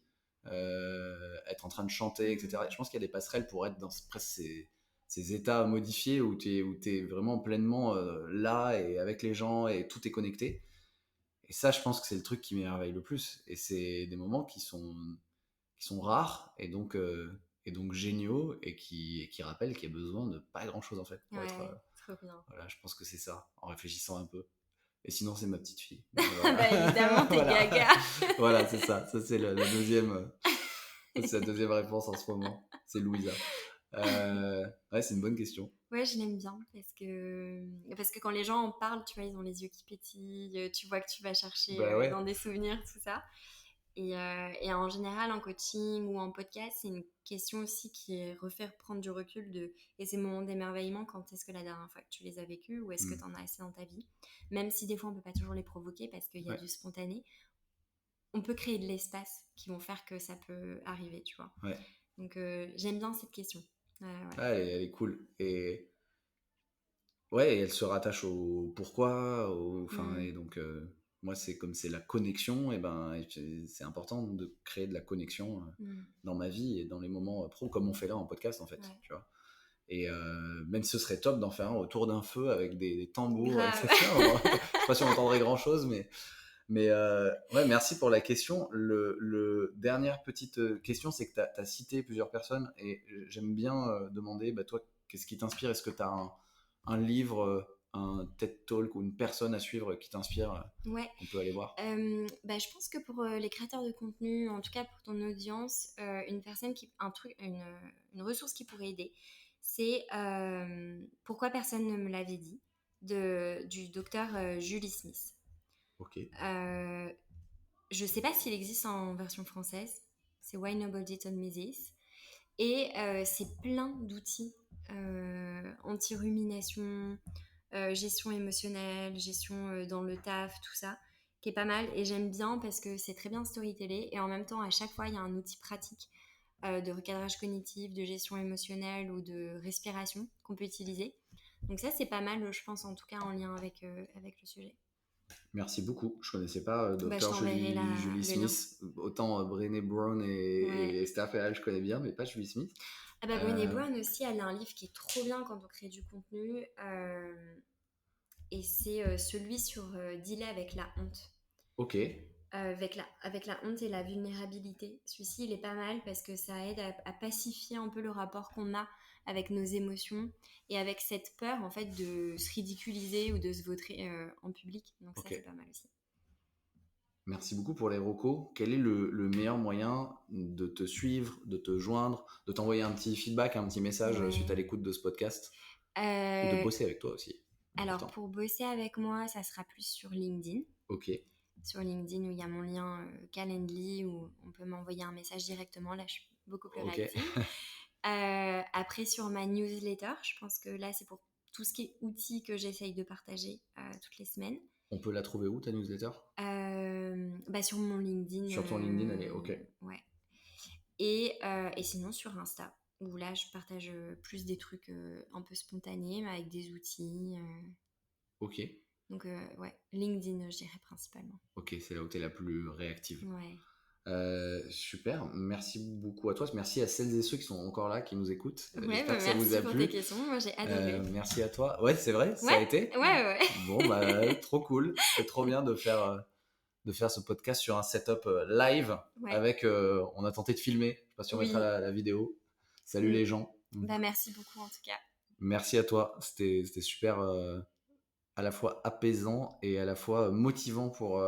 Être en train de chanter, etc. Et je pense qu'il y a des passerelles pour être dans presque ces états modifiés où tu es vraiment pleinement là et avec les gens et tout est connecté. Et ça, je pense que c'est le truc qui m'émerveille le plus. Et c'est des moments qui sont rares et donc géniaux et qui rappellent qu'il y a besoin de pas grand chose en fait pour être. Ouais, trop bien. Voilà, je pense que c'est ça, en réfléchissant un peu. Et sinon, c'est ma petite fille. Bah évidemment, t'es Voilà. gaga. Voilà, c'est ça. Ça, c'est la deuxième. C'est la deuxième réponse en ce moment. C'est Louisa. Ouais, c'est une bonne question. Ouais, je l'aime bien parce que quand les gens en parlent, tu vois, ils ont les yeux qui pétillent, tu vois que tu vas chercher Bah ouais. dans des souvenirs, tout ça. Et en général, en coaching ou en podcast, c'est une question aussi qui est refaire prendre du recul et ces moments d'émerveillement, quand est-ce que la dernière fois que tu les as vécus ou est-ce que tu en as assez dans ta vie, même si des fois on peut pas toujours les provoquer parce qu'il y a du spontané, on peut créer de l'espace qui vont faire que ça peut arriver, tu vois. Ouais. Donc j'aime bien cette question. Elle est cool. Et ouais, elle se rattache au pourquoi, et donc moi c'est comme c'est la connexion, et ben c'est important de créer de la connexion dans ma vie et dans les moments pro, comme on fait là en podcast en fait, tu vois. Et même si ce serait top d'en faire un autour d'un feu avec des tambours, etc. Je sais pas si on entendrait grand chose, mais ouais, merci pour la question. Le dernière petite question, c'est que tu as cité plusieurs personnes et j'aime bien demander, toi, qu'est-ce qui t'inspire? Est-ce que tu as un livre, un TED Talk ou une personne à suivre qui t'inspire, qu'on peut aller voir? Je pense que pour les créateurs de contenu, en tout cas pour ton audience, une ressource qui pourrait aider, c'est Pourquoi personne ne me l'avait dit du docteur Julie Smith. Ok. Je sais pas s'il existe en version française. C'est Why Nobody Told Me This. Et c'est plein d'outils anti-rumination, gestion émotionnelle, gestion dans le taf, tout ça, qui est pas mal. Et j'aime bien parce que c'est très bien storytellé. Et en même temps, à chaque fois, il y a un outil pratique de recadrage cognitif, de gestion émotionnelle ou de respiration qu'on peut utiliser. Donc ça, c'est pas mal, je pense, en tout cas en lien avec le sujet. Merci beaucoup. Je connaissais pas Dr. Je t'enverrai Julie Smith. Autant Brené Brown et Esther Perel, je connais bien, mais pas Julie Smith. Brené Brown aussi, elle a un livre qui est trop bien quand on crée du contenu. Et c'est celui sur dealer avec la honte. Ok. Avec la honte et la vulnérabilité. Celui-ci, il est pas mal parce que ça aide à pacifier un peu le rapport qu'on a avec nos émotions et avec cette peur en fait de se ridiculiser ou de se vautrer en public. Donc ça, c'est pas mal aussi. Merci beaucoup pour les recos. Quel est le meilleur moyen de te suivre, de te joindre, de t'envoyer un petit feedback, un petit message suite à l'écoute de ce podcast ou de bosser avec toi aussi? Alors, pour bosser avec moi, ça sera plus sur LinkedIn. Ok. Sur LinkedIn où il y a mon lien Calendly où on peut m'envoyer un message directement. Là, je suis beaucoup plus réactive. Après, sur ma newsletter, je pense que là, c'est pour tout ce qui est outils que j'essaye de partager toutes les semaines. On peut la trouver où, ta newsletter? Sur mon LinkedIn. Sur ton LinkedIn, elle est ok. Ouais. Et sinon, sur Insta, où là, je partage plus des trucs un peu spontanés, mais avec des outils. Ok. Donc, LinkedIn, je dirais principalement. Ok, c'est là où tu es la plus réactive. Ouais. Super, merci beaucoup à toi. Merci à celles et ceux qui sont encore là, qui nous écoutent. J'espère que ça vous a plu. Merci pour tes questions, moi j'ai adoré. Merci à toi. Ouais, c'est vrai, ça a été. Ouais. Bon, trop cool. C'est trop bien de faire ce podcast sur un setup live avec. On a tenté de filmer. Je sais pas si on mettra la vidéo. Salut les gens. Merci beaucoup en tout cas. Merci à toi. C'était super, à la fois apaisant et à la fois motivant pour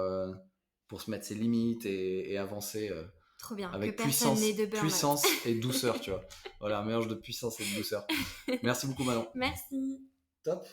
se mettre ses limites et avancer trop bien. Avec que puissance et douceur, tu vois. Voilà, un mélange de puissance et de douceur. Merci beaucoup, Manon. Merci. Top.